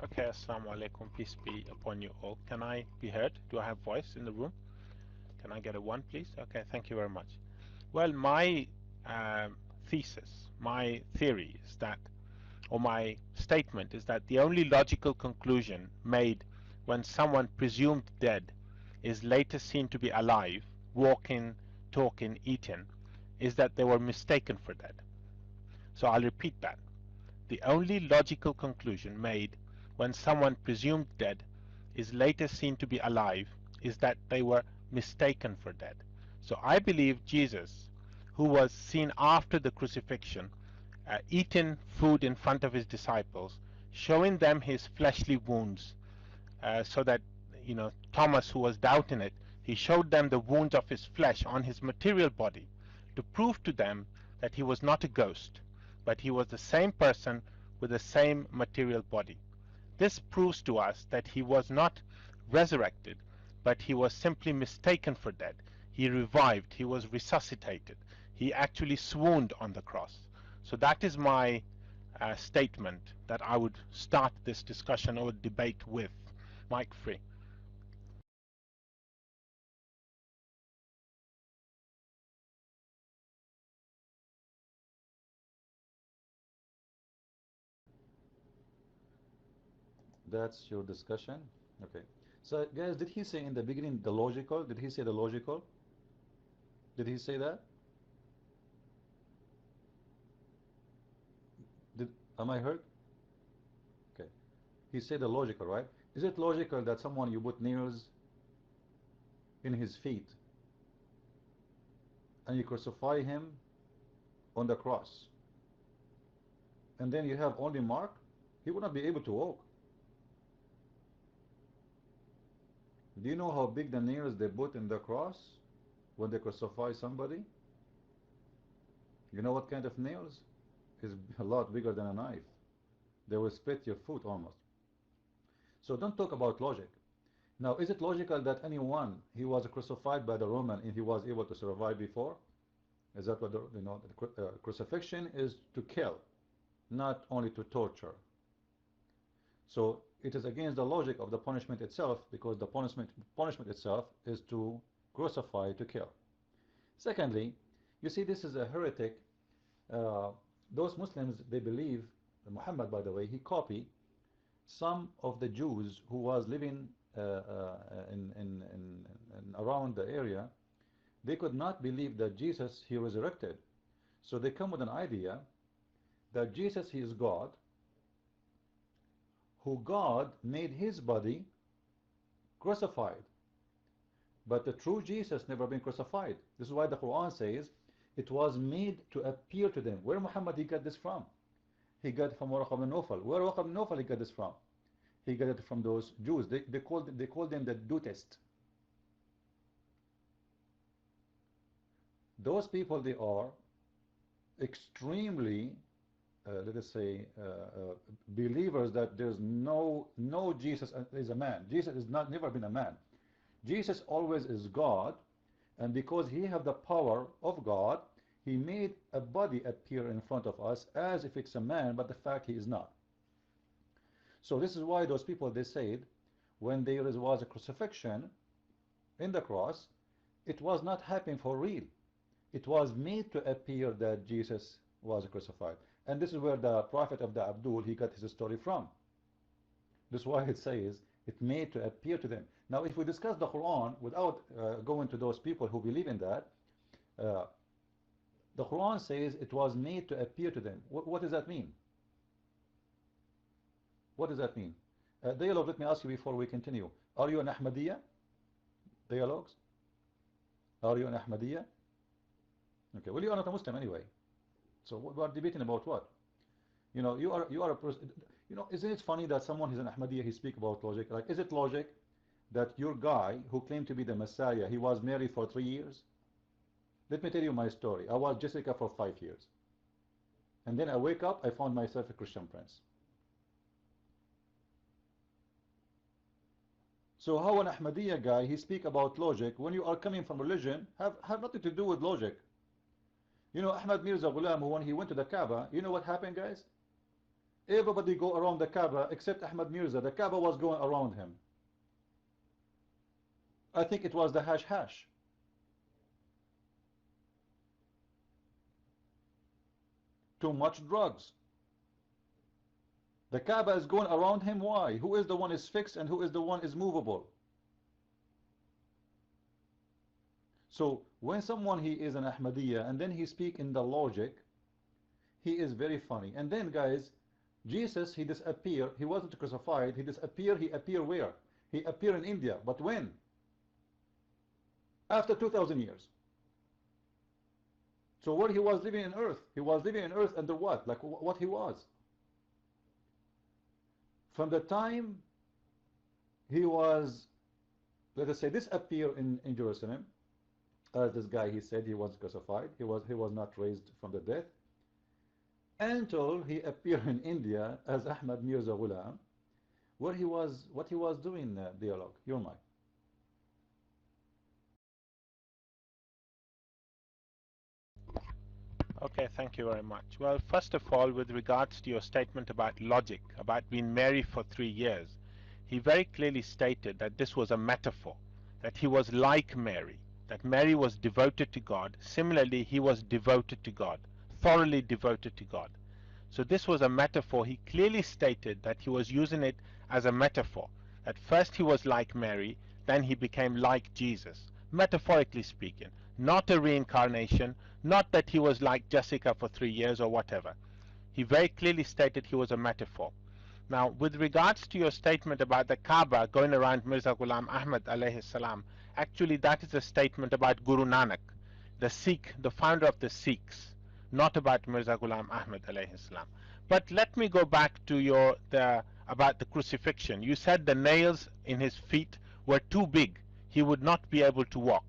Okay, assalamu alaikum, peace be upon you all. Can I be heard? Do I have voice in the room? Can I get a one, please? Okay, thank you very much. Well, my thesis, my theory is that, or my statement is that the only logical conclusion made when someone presumed dead is later seen to be alive, walking, talking, eating, is that they were mistaken for dead. So I'll repeat that. The only logical conclusion made when someone presumed dead is later seen to be alive is that they were mistaken for dead. So I believe Jesus, who was seen after the crucifixion, eating food in front of his disciples, showing them his fleshly wounds, so that, Thomas, who was doubting it, he showed them the wounds of his flesh on his material body to prove to them that he was not a ghost, but he was the same person with the same material body. This proves to us that he was not resurrected, but he was simply mistaken for dead. He revived, he was resuscitated, he actually swooned on the cross. So that is my statement that I would start this discussion or debate with. Mike free. That's your discussion? Okay. So, guys, did he say in the beginning the logical? Did he say the logical? Did he say that? Did, am I heard? Okay. He said the logical, right? Is it logical that someone you put nails in his feet and you crucify him on the cross and then you have only mark? He would not be able to walk. Do you know how big the nails they put in the cross when they crucify somebody? You know what kind of nails? Is a lot bigger than a knife. They will split your foot almost. So don't talk about logic. Now, is it logical that anyone he was crucified by the Roman and he was able to survive before? Is that what the crucifixion is to kill, not only to torture. So it is against the logic of the punishment itself, because the punishment itself is to crucify, to kill. Secondly, you see, this is a heretic. Uh, those Muslims, they believe, Muhammad, by the way, he copied some of the Jews who was living in around the area. They could not believe that Jesus, he resurrected. So they come with an idea that Jesus, he is God, who God made his body crucified. But the true Jesus never been crucified. This is why the Quran says it was made to appear to them. Where Muhammad he got this from? He got it from Waraq ibn Nawfal. Where Waraq ibn Nawfal he got this from? He got it from those Jews. They called them the Dutist. Those people, they are extremely let us say believers that there's no Jesus is a man. Jesus is not never been a man. Jesus always is God, and because he have the power of God, he made a body appear in front of us as if it's a man, but the fact he is not. So this is why those people, they said when there was a crucifixion in the cross, it was not happening for real. It was made to appear that Jesus was crucified. And this is where the prophet of the Abdul, he got his story from. This is why it says it made to appear to them. Now, if we discuss the Quran without going to those people who believe in that, uh, the Quran says it was made to appear to them. What does that mean? What does that mean? Dialogue, let me ask you before we continue. Are you an Ahmadiyya? Dialogues? Are you an Ahmadiyya? Okay, well, you are not a Muslim anyway. So we are debating about what? You are a person. Isn't it funny that someone who's an Ahmadiyya, he speak about logic? Like, is it logic that your guy who claimed to be the Messiah, he was married for 3 years? Let me tell you my story. I was Jessica for 5 years. And then I wake up, I found myself a Christian prince. So how an Ahmadiyya guy, he speak about logic when you are coming from religion, have nothing to do with logic. Ahmad Mirza Ghulam, when he went to the Kaaba, you know what happened, guys? Everybody go around the Kaaba except Ahmad Mirza. The Kaaba was going around him. I think it was the hash. Too much drugs. The Kaaba is going around him. Why? Who is the one is fixed and who is the one is movable? So when someone he is an Ahmadiyya and then he speak in the logic, he is very funny. And then guys, Jesus, he disappeared. He wasn't crucified. He disappeared. He appeared where? He appeared in India. But when? After 2,000 years. So where he was living in earth? He was living in earth under what? Like what he was? From the time he was, let us say, disappeared in Jerusalem, as this guy, he said he was crucified. He was not raised from the death. Until he appeared in India as Ahmad Mirza Ghulam, where he was, what he was doing, dialogue. Your mic. Okay, thank you very much. Well, first of all, with regards to your statement about logic, about being Mary for 3 years, he very clearly stated that this was a metaphor, that he was like Mary, that Mary was devoted to God. Similarly, he was devoted to God, thoroughly devoted to God. So this was a metaphor. He clearly stated that he was using it as a metaphor, that first he was like Mary, then he became like Jesus, metaphorically speaking, not a reincarnation, not that he was like Jessica for 3 years or whatever. He very clearly stated he was a metaphor. Now, with regards to your statement about the Kaaba going around Mirza Ghulam Ahmad alayhi salam, actually that is a statement about Guru Nanak, the Sikh, the founder of the Sikhs, not about Mirza Ghulam Ahmad alayhi salam. But let me go back to about the crucifixion. You said the nails in his feet were too big. He would not be able to walk.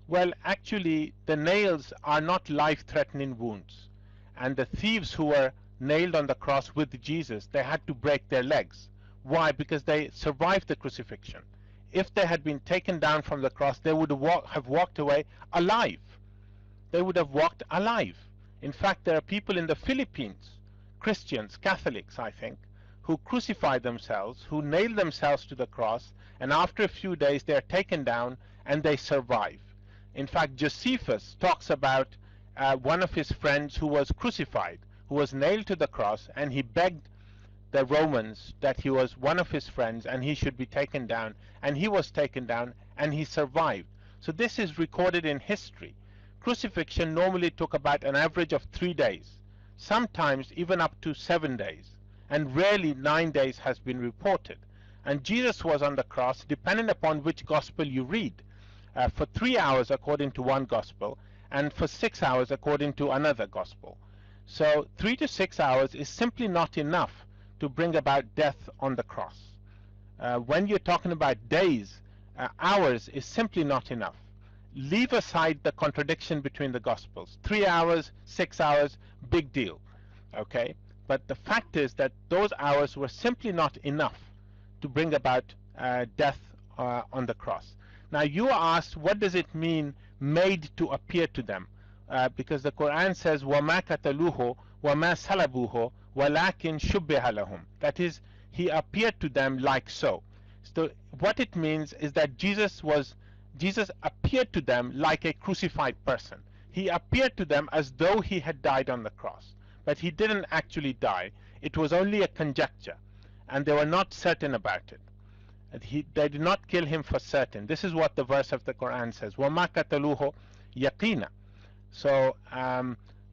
Well, actually, the nails are not life-threatening wounds. And the thieves who were nailed on the cross with Jesus, they had to break their legs. Why? Because they survived the crucifixion. If they had been taken down from the cross, they would have walked away alive. They would have walked alive. In fact, there are people in the Philippines, Christians, Catholics, I think, who crucify themselves, who nail themselves to the cross, and after a few days they are taken down and they survive. In fact, Josephus talks about one of his friends who was crucified, who was nailed to the cross, and he begged the Romans that he was one of his friends and he should be taken down, and he was taken down and he survived. So this is recorded in history. Crucifixion normally took about an average of 3 days, sometimes even up to 7 days, and rarely 9 days has been reported. And Jesus was on the cross, depending upon which gospel you read, for 3 hours according to one gospel, and for 6 hours according to another gospel. So 3 to 6 hours is simply not enough to bring about death on the cross. When you're talking about days, hours is simply not enough. Leave aside the contradiction between the gospels. 3 hours, 6 hours, big deal. Okay? But the fact is that those hours were simply not enough to bring about death on the cross. Now you asked, what does it mean, made to appear to them? Because the Quran says, وَمَا كَتَلُوهُ وَمَا سَلَبُوهُ وَلَكِنْ شُبِّهَ لَهُم. That is, he appeared to them like so. So what it means is that Jesus appeared to them like a crucified person. He appeared to them as though he had died on the cross. But he didn't actually die. It was only a conjecture, and they were not certain about it. They did not kill him for certain. This is what the verse of the Quran says, وَمَا كَتَلُوهُ يَقِينًا. So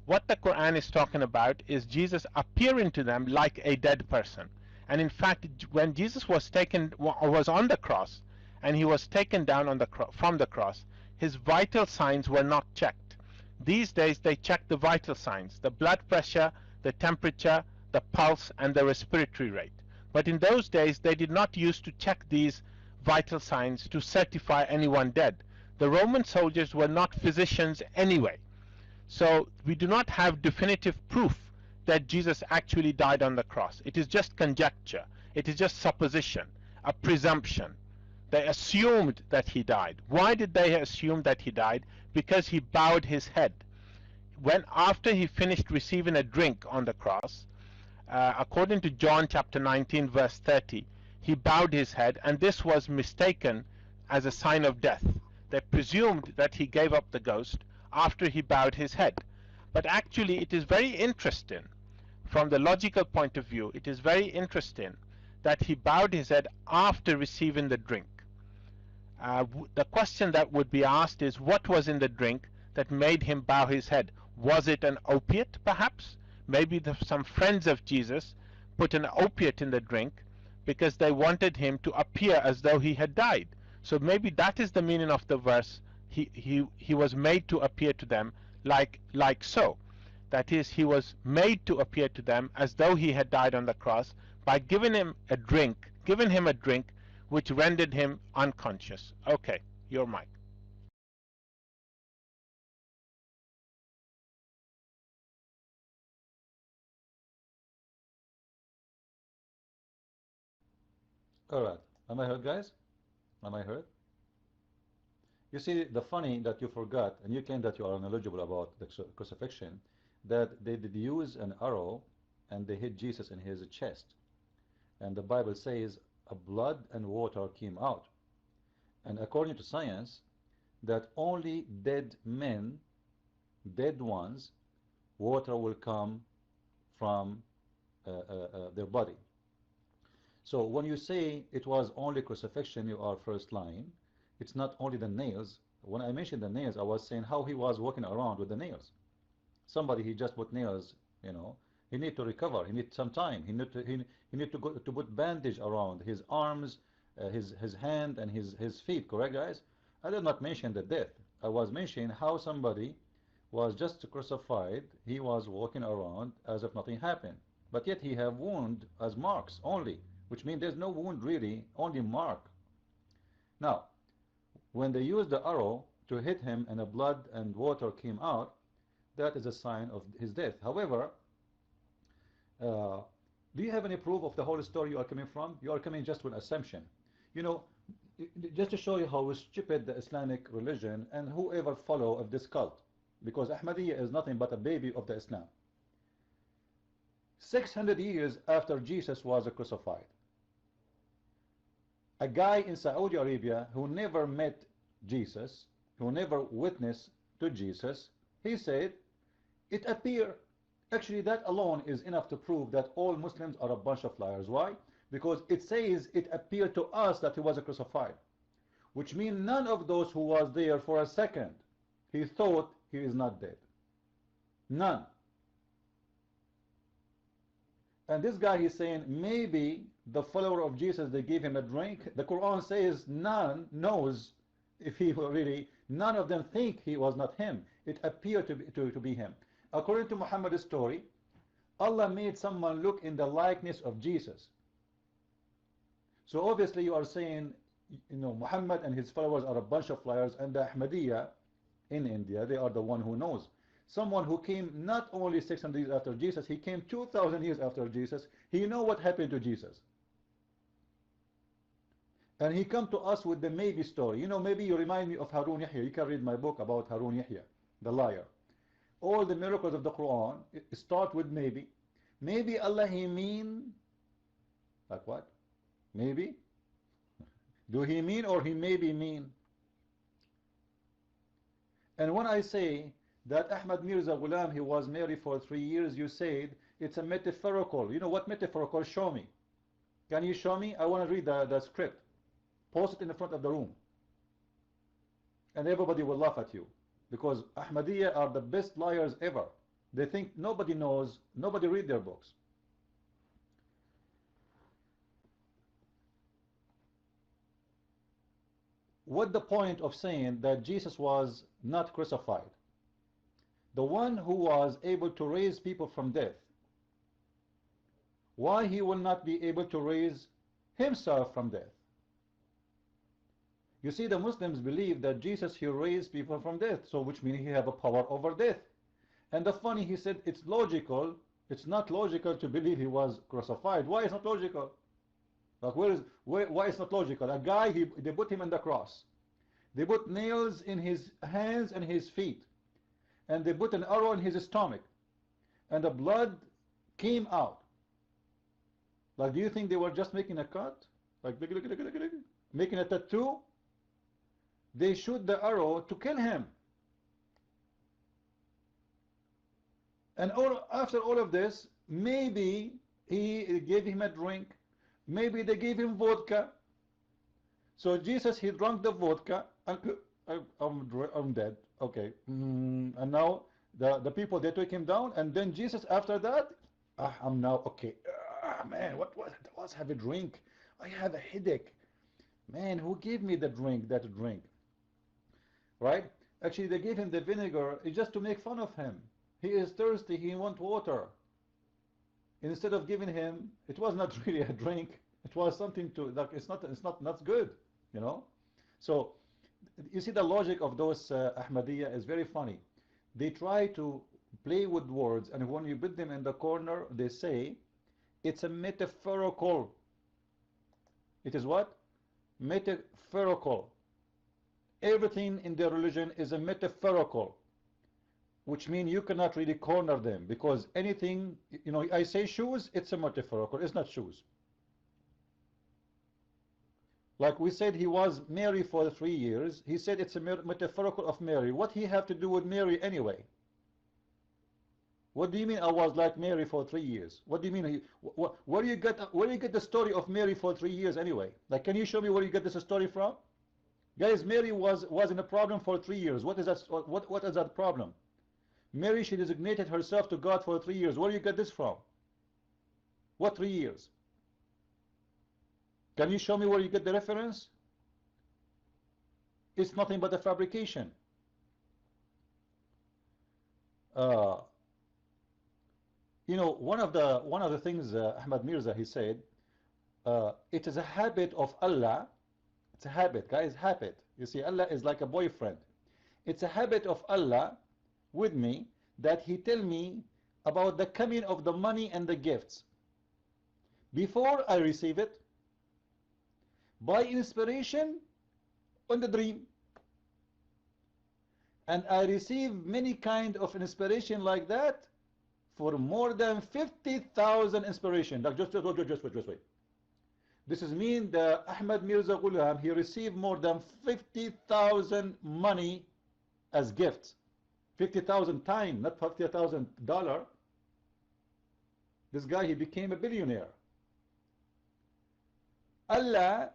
what the Quran is talking about is Jesus appearing to them like a dead person. And in fact, when Jesus was on the cross, and he was taken down from the cross, his vital signs were not checked. These days they check the vital signs, the blood pressure, the temperature, the pulse, and the respiratory rate. But in those days they did not use to check these vital signs to certify anyone dead. The Roman soldiers were not physicians anyway. So we do not have definitive proof that Jesus actually died on the cross. It is just conjecture. It is just supposition, a presumption. They assumed that he died. Why did they assume that he died? Because he bowed his head. After he finished receiving a drink on the cross, according to John chapter 19 verse 30, he bowed his head, and this was mistaken as a sign of death. They presumed that he gave up the ghost after he bowed his head. But actually it is very interesting, from the logical point of view, it is very interesting that he bowed his head after receiving the drink. The question that would be asked is, what was in the drink that made him bow his head? Was it an opiate, perhaps? Maybe some friends of Jesus put an opiate in the drink because they wanted him to appear as though he had died. So maybe that is the meaning of the verse. He was made to appear to them like so. That is, he was made to appear to them as though he had died on the cross by giving him a drink which rendered him unconscious. Okay, your mic. All right. Am I heard, guys? Am I heard? You see, the funny that you forgot, and you claim that you are knowledgeable about the crucifixion, that they did use an arrow and they hit Jesus in his chest. And the Bible says blood and water came out. And according to science, that only dead men, dead ones, water will come from their body. So when you say it was only crucifixion, you are first lying. It's not only the nails. When I mentioned the nails, I was saying how he was walking around with the nails. Somebody, he just put nails, you know. He need to recover. He need some time. He need to go to put bandage around his arms, his hand, and his feet. Correct, guys? I did not mention the death. I was mentioning how somebody was just crucified. He was walking around as if nothing happened, but yet he have wound as marks only, which means there's no wound really, only mark. Now, when they used the arrow to hit him and the blood and water came out, that is a sign of his death. However, do you have any proof of the whole story you are coming from? You are coming just with assumption. You know, just to show you how stupid the Islamic religion and whoever follow of this cult, because Ahmadiyya is nothing but a baby of the Islam. 600 years after Jesus was crucified, a guy in Saudi Arabia who never met Jesus, who never witnessed to Jesus, he said, it appeared. Actually, that alone is enough to prove that all Muslims are a bunch of liars. Why? Because it says it appeared to us that he was crucified, which means none of those who was there for a second, he thought he is not dead. None. And this guy, he's saying maybe the follower of Jesus, they gave him a drink. The Quran says none knows if he really, none of them think he was not him. It appeared to be him. According to Muhammad's story, Allah made someone look in the likeness of Jesus. So obviously you are saying, you know, Muhammad and his followers are a bunch of liars, and the Ahmadiyya in India, they are the one who knows. Someone who came not only 600 years after Jesus, he came 2,000 years after Jesus. He know what happened to Jesus. And he come to us with the maybe story. You know, maybe you remind me of Harun Yahya. You can read my book about Harun Yahya, the liar. All the miracles of the Quran start with maybe. Maybe Allah he mean, like what? Maybe? Do he mean or he maybe mean? And when I say that Ahmad Mirza Ghulam, he was married for 3 years, you said it's a metaphorical. You know what metaphorical? Show me. Can you show me? I want to read the script. Post it in the front of the room. And everybody will laugh at you. Because Ahmadiyya are the best liars ever. They think nobody knows, nobody read their books. What the point of saying that Jesus was not crucified? The one who was able to raise people from death, why he will not be able to raise himself from death? You see, the Muslims believe that Jesus, he raised people from death, so which means he have a power over death. And the funny, he said it's logical. It's not logical to believe he was crucified. Why is not logical? Like why is not logical? A guy, they put him on the cross. They put nails in his hands and his feet, and they put an arrow in his stomach, and the blood came out. Like, do you think they were just making a cut? Like, making a tattoo? They shoot the arrow to kill him. And after all of this, maybe he gave him a drink. Maybe they gave him vodka. So Jesus, he drank the vodka. And I'm dead. Okay. And now the people, they took him down. And then Jesus, after that, I'm now okay. Man, let's have a drink. I have a headache. Man, who gave me that drink? Right? Actually, they gave him the vinegar just to make fun of him. He is thirsty. He wants water. Instead of giving him, it was not really a drink. It was something to like. It's not good, you know. So you see the logic of those Ahmadiyya is very funny. They try to play with words, and when you put them in the corner, they say it's a metaphorical. It is what? Metaphorical. Everything in their religion is a metaphorical, which means you cannot really corner them, because anything, you know, I say shoes, it's a metaphorical, it's not shoes. Like we said, he was married for 3 years. He said it's a metaphorical of Mary. What he have to do with Mary anyway? What do you mean I was like Mary for 3 years? What do you mean? Where do you get the story of Mary for 3 years anyway? Like, can you show me where you get this story from? Guys, Mary was in a problem for 3 years. What is that? What is that problem? Mary, she designated herself to God for 3 years. Where do you get this from? What 3 years? Can you show me where you get the reference? It's nothing but a fabrication. You know, one of the things Ahmad Mirza, he said, it is a habit of Allah. It's a habit, guys, habit. You see, Allah is like a boyfriend. It's a habit of Allah with me that he tell me about the coming of the money and the gifts before I receive it, by inspiration on the dream. And I receive many kind of inspiration like that for more than 50,000 inspiration. Like, just wait. This is mean the Ahmad Mirza Ghulam, he received more than 50,000 money as gifts. 50,000 times, not $50,000. This guy, he became a billionaire. Allah,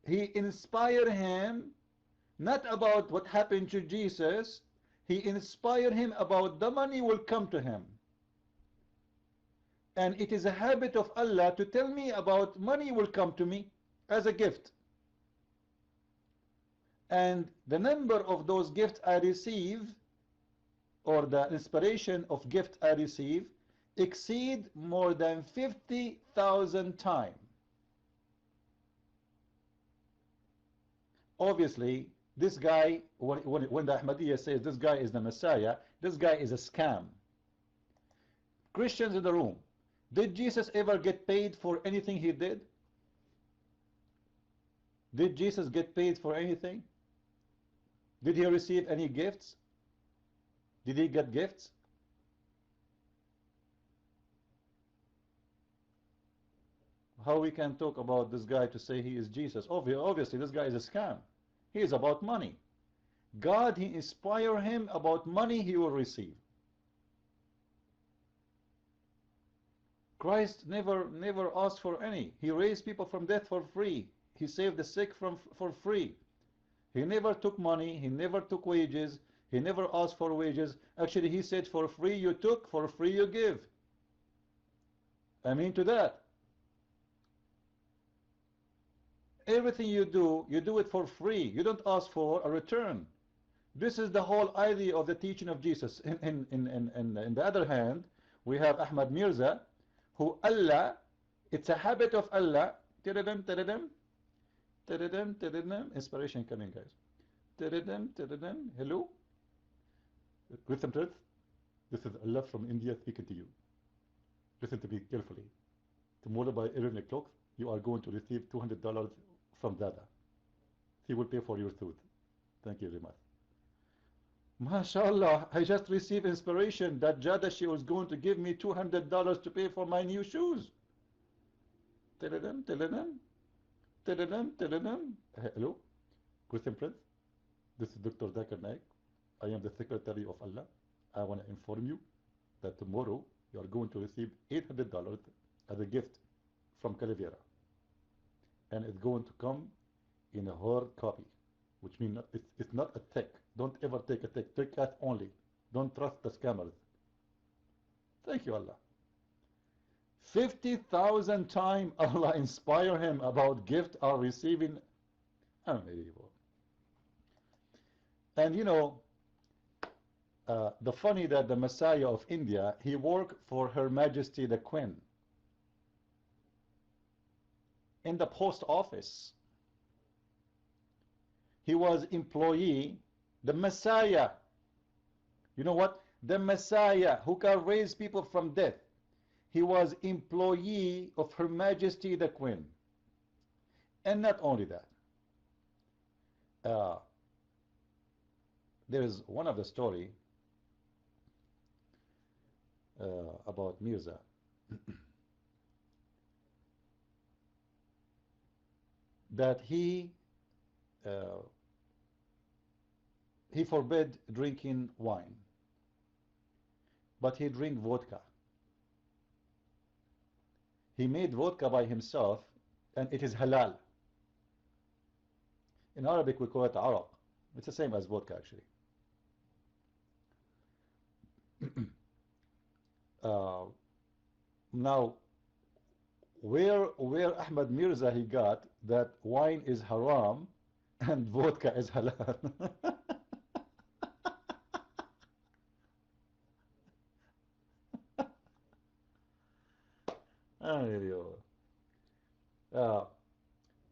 he inspired him not about what happened to Jesus. He inspired him about the money will come to him. And it is a habit of Allah to tell me about money will come to me as a gift. And the number of those gifts I receive, or the inspiration of gift I receive, exceed more than 50,000 times. Obviously, this guy, when the Ahmadiyya says this guy is the Messiah, this guy is a scam. Christians in the room, did Jesus ever get paid for anything he did? Did Jesus get paid for anything? Did he receive any gifts? Did he get gifts? How we can talk about this guy to say he is Jesus? Obviously, this guy is a scam. He is about money. God, he inspired him about money he will receive. Christ never asked for any. He raised people from death for free. He saved the sick for free. He never took money. He never took wages. He never asked for wages. Actually, he said, for free you took, for free you give. I mean to that. Everything you do it for free. You don't ask for a return. This is the whole idea of the teaching of Jesus. In the other hand, we have Ahmad Mirza, who Allah, it's a habit of Allah. Inspiration coming, guys. Hello. Listen to it. This is Allah from India speaking to you. Listen to me carefully. Tomorrow by 11 o'clock, you are going to receive $200 from Dada. He will pay for your food. Thank you very much. MashaAllah, I just received inspiration that Jada, she was going to give me $200 to pay for my new shoes. Tadadam, tadadam, tadadam, tadadam. Hello, Christian Prince. This is Dr. Zakir Naik. I am the Secretary of Allah. I want to inform you that tomorrow you are going to receive $800 as a gift from Calavera. And it's going to come in a hard copy, which means it's not a tech. Don't ever take a tech. Take cash only. Don't trust the scammers. Thank you, Allah. 50,000 times Allah inspire him about gift or receiving. Unbelievable. And you know, the funny that the Messiah of India, he worked for Her Majesty the Queen in the post office. He was employee, the Messiah. You know what? The Messiah who can raise people from death. He was employee of Her Majesty the Queen. And not only that. There is one of the story about Mirza. That he forbid drinking wine, but he drink vodka. He made vodka by himself, and it is halal. In Arabic we call it araq. It's the same as vodka actually. Now, where Ahmad Mirza he got that wine is haram and vodka is halal?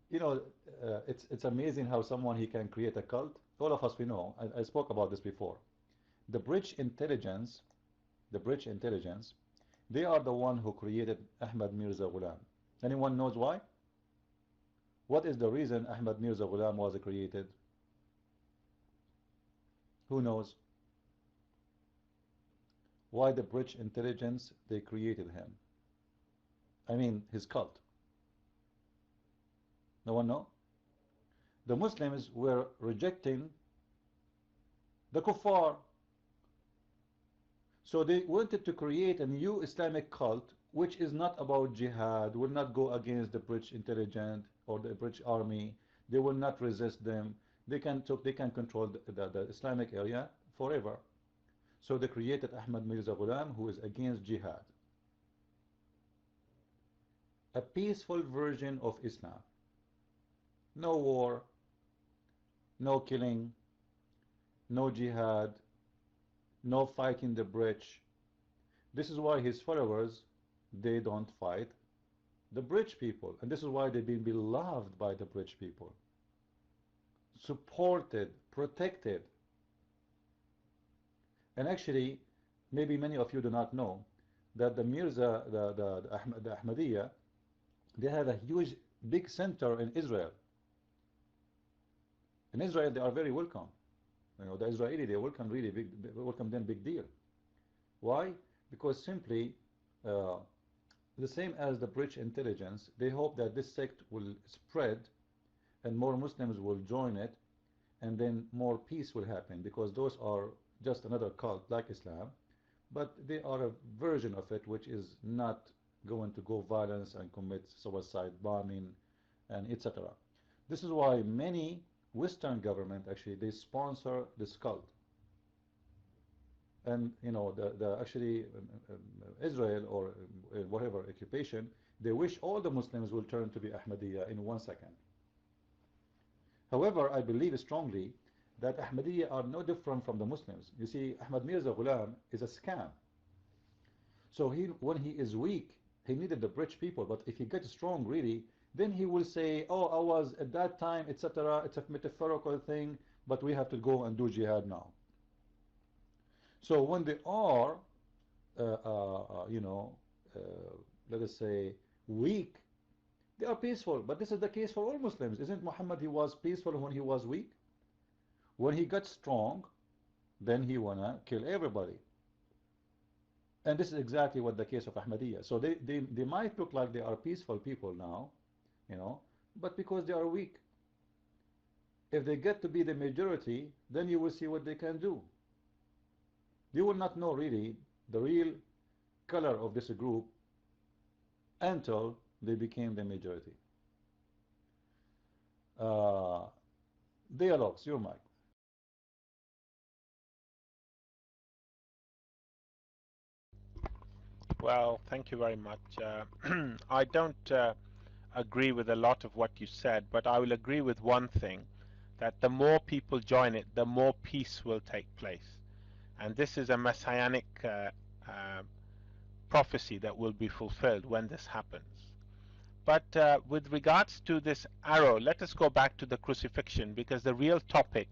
You know, it's amazing how someone he can create a cult. All of us we know. I spoke about this before. The British intelligence, they are the one who created Ahmad Mirza Ghulam. Anyone knows why? What is the reason Ahmad Mirza Ghulam was created? Who knows? Why the British intelligence they created him? I mean his cult. No one know? The Muslims were rejecting the kuffar. So they wanted to create a new Islamic cult which is not about jihad, will not go against the British intelligence or the British army. They will not resist them. They can control the Islamic area forever. So they created Ahmad Mirza Ghulam, who is against jihad. A peaceful version of Islam. No war, no killing, no jihad, no fighting the British. This is why his followers, they don't fight the British people. And this is why they've been beloved by the British people. Supported, protected. And actually, maybe many of you do not know that the Mirza, the Ahmadiyya, they have a huge, big center in Israel. In Israel, they are very welcome. You know, the Israeli, they welcome really big, welcome them big deal. Why? Because simply, the same as the British intelligence, they hope that this sect will spread and more Muslims will join it, and then more peace will happen, because those are just another cult like Islam, but they are a version of it which is not going to go violence and commit suicide bombing and etc. This is why many Western government actually they sponsor this cult. And you know, the actually Israel or whatever occupation, they wish all the Muslims will turn to be Ahmadiyya in 1 second. However, I believe strongly that Ahmadiyya are no different from the Muslims. You see, Ahmad Mirza Ghulam is a scam. So when he is weak, he needed the British people, but if he gets strong really, then he will say, oh, I was at that time, etc. It's a metaphorical thing, but we have to go and do jihad now. So when they are, you know, let us say, weak, they are peaceful. But this is the case for all Muslims. Isn't Muhammad, he was peaceful when he was weak? When he got strong, then he wanna kill everybody. And this is exactly what the case of Ahmadiyya. So they might look like they are peaceful people now, you know, but because they are weak. If they get to be the majority, then you will see what they can do. You will not know really the real color of this group until they became the majority. Uh, Dialogues, your mic. Well, thank you very much. I don't agree with a lot of what you said, but I will agree with one thing, that the more people join it, the more peace will take place. And this is a messianic prophecy that will be fulfilled when this happens. But with regards to this arrow, let us go back to the crucifixion, because the real topic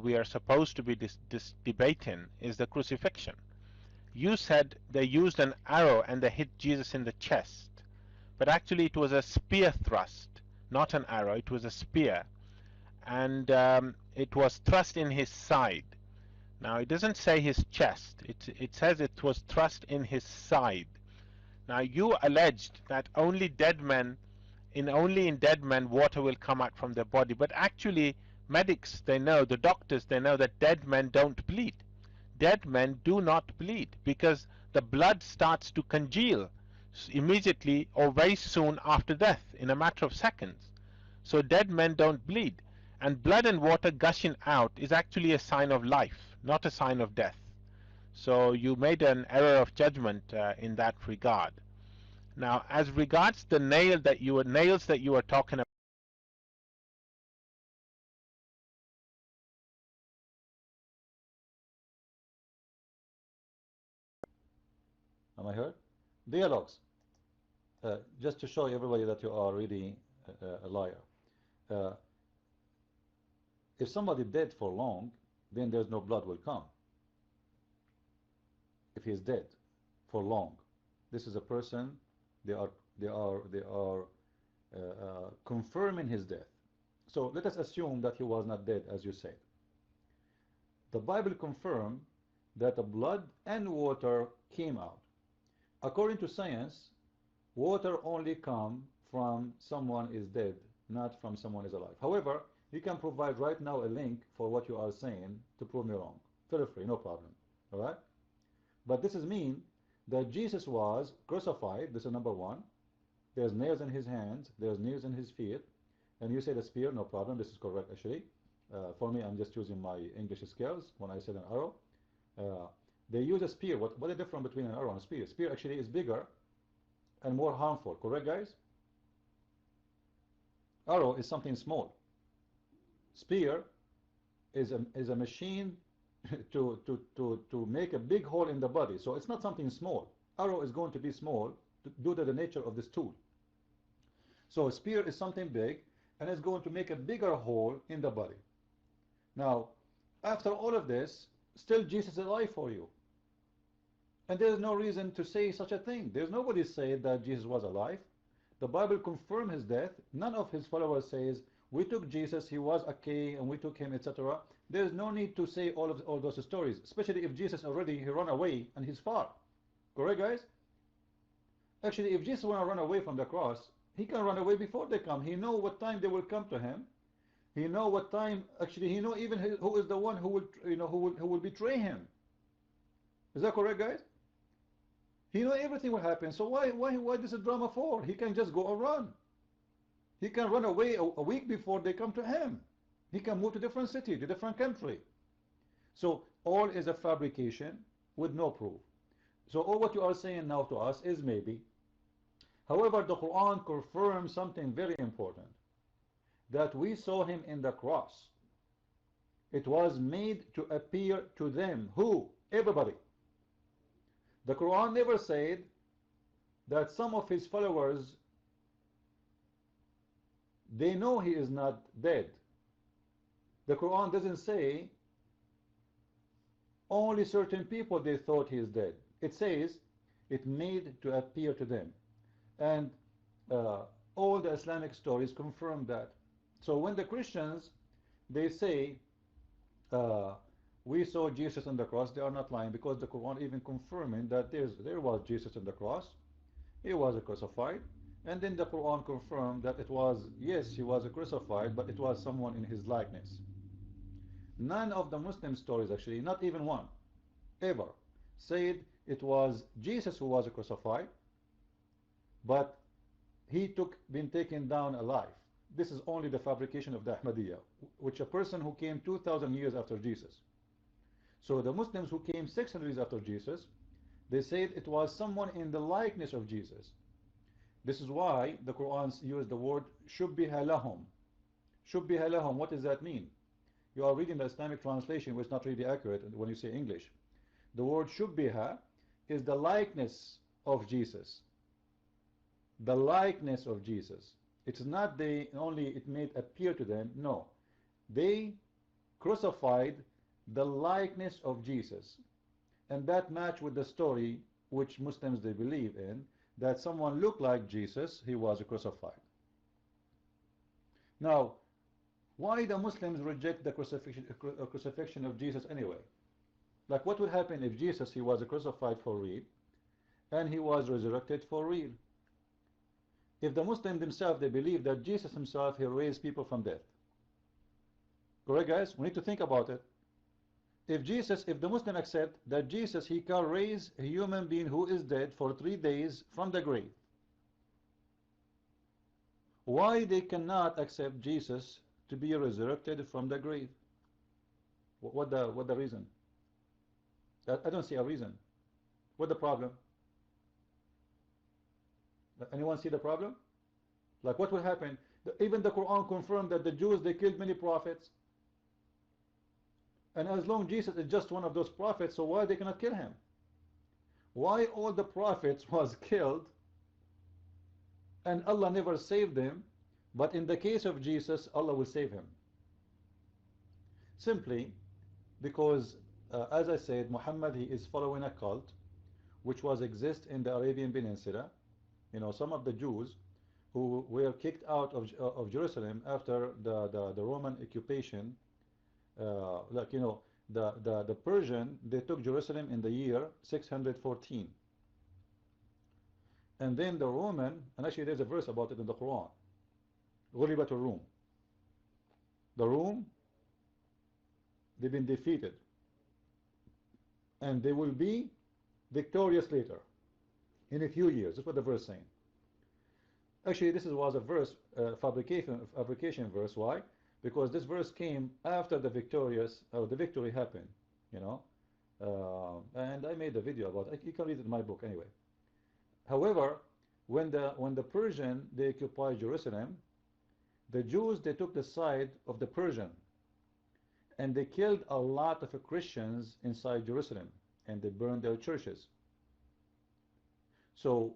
we are supposed to be debating is the crucifixion. You said they used an arrow and they hit Jesus in the chest, but actually it was a spear thrust, not an arrow. It was a spear, and it was thrust in his side. Now it doesn't say his chest. It says it was thrust in his side. Now you alleged that only in dead men water will come out from their body, but actually medics, they know, the doctors, they know that dead men don't bleed. Dead men do not bleed because the blood starts to congeal immediately or very soon after death, in a matter of seconds. So dead men don't bleed, and blood and water gushing out is actually a sign of life, not a sign of death. So you made an error of judgment in that regard. Now, as regards the nails that you were talking about, Am I heard? Dialogues. Just to show everybody that you are really a liar. Uh, if somebody dead for long, then there's no blood will come. If he is dead for long, this is a person. They are confirming his death. So let us assume that he was not dead, as you said. The Bible confirmed that the blood and water came out. According to science, water only comes from someone is dead, not from someone is alive. However, you can provide right now a link for what you are saying to prove me wrong. Feel free, no problem. All right? But this is mean that Jesus was crucified. This is number one. There's nails in his hands. There's nails in his feet. And you said a spear, no problem. This is correct, actually. For me, I'm just using my English skills when I said an arrow. They use a spear. What is the difference between an arrow and a spear? Spear actually is bigger and more harmful. Correct, guys? Arrow is something small. Spear is a machine to make a big hole in the body. So it's not something small. Arrow is going to be small due to the nature of this tool. So a spear is something big, and it's going to make a bigger hole in the body. Now, after all of this, still Jesus is alive for you. And there's no reason to say such a thing. There's nobody said that Jesus was alive. The Bible confirmed his death. None of his followers says, we took Jesus, he was okay, and we took him, etc. There's no need to say all those stories, especially if Jesus already he run away and he's far. Correct, guys? Actually, if Jesus want to run away from the cross, he can run away before they come. He know what time they will come to him. He know what time. Actually, he know even who is the one who will, who will betray him. Is that correct, guys? He know everything will happen. So why this is drama for? He can just go and run. He can run away a week before they come to him. He can move to different city, to different country. So all is a fabrication with no proof. So all what you are saying now to us is maybe. However, the Quran confirms something very important, that we saw him in the cross. It was made to appear to them. Who? Everybody. The Quran never said that some of his followers, they know he is not dead. The Quran doesn't say only certain people they thought he is dead. It says it made to appear to them. And all the Islamic stories confirm that. So when the Christians, they say, we saw Jesus on the cross, they are not lying, because the Quran even confirming that there was Jesus on the cross. He was crucified. And then the Quran confirmed that it was, yes, he was crucified, but it was someone in his likeness. None of the Muslim stories, actually, not even one, ever, said it was Jesus who was crucified, but he been taken down alive. This is only the fabrication of the Ahmadiyya, which a person who came 2,000 years after Jesus. So the Muslims who came 600 years after Jesus, they said it was someone in the likeness of Jesus. This is why the Quran used the word shubbiha lahum. Shubbiha lahum, what does that mean? You are reading the Islamic translation, which is not really accurate when you say English. The word shubbiha is the likeness of Jesus. The likeness of Jesus. It's not they only it made appear to them. No. They crucified the likeness of Jesus. And that matched with the story which Muslims they believe in, that someone looked like Jesus, he was crucified. Now, why the Muslims reject the crucifixion of Jesus anyway? Like, what would happen if Jesus, he was crucified for real, and he was resurrected for real? If the Muslims themselves, they believe that Jesus himself, he raised people from death. Correct, guys? We need to think about it. If the Muslim accept that Jesus, he can raise a human being who is dead for 3 days from the grave, why they cannot accept Jesus to be resurrected from the grave? What the reason? I don't see a reason. What the problem? Anyone see the problem? Like, what will happen? Even the Quran confirmed that the Jews, they killed many prophets. And as long Jesus is just one of those prophets, so why they cannot kill him? Why all the prophets was killed and Allah never saved them, but in the case of Jesus, Allah will save him? Simply because, as I said, Muhammad, he is following a cult which was exist in the Arabian Peninsula. You know, some of the Jews who were kicked out of Jerusalem after the Roman occupation. Like, you know, the Persian, they took Jerusalem in the year 614. And then the Roman, and actually there's a verse about it in the Quran, غُلِبَتُ الرُّوم. The Rome, they've been defeated. And they will be victorious later, in a few years. That's what the verse is saying. Actually, this was a verse, fabrication verse. Why? Because this verse came after the victory happened, you know, and I made a video about it. You can read it in my book anyway. However, when the Persian, they occupied Jerusalem, the Jews, they took the side of the Persian, and they killed a lot of Christians inside Jerusalem, and they burned their churches. So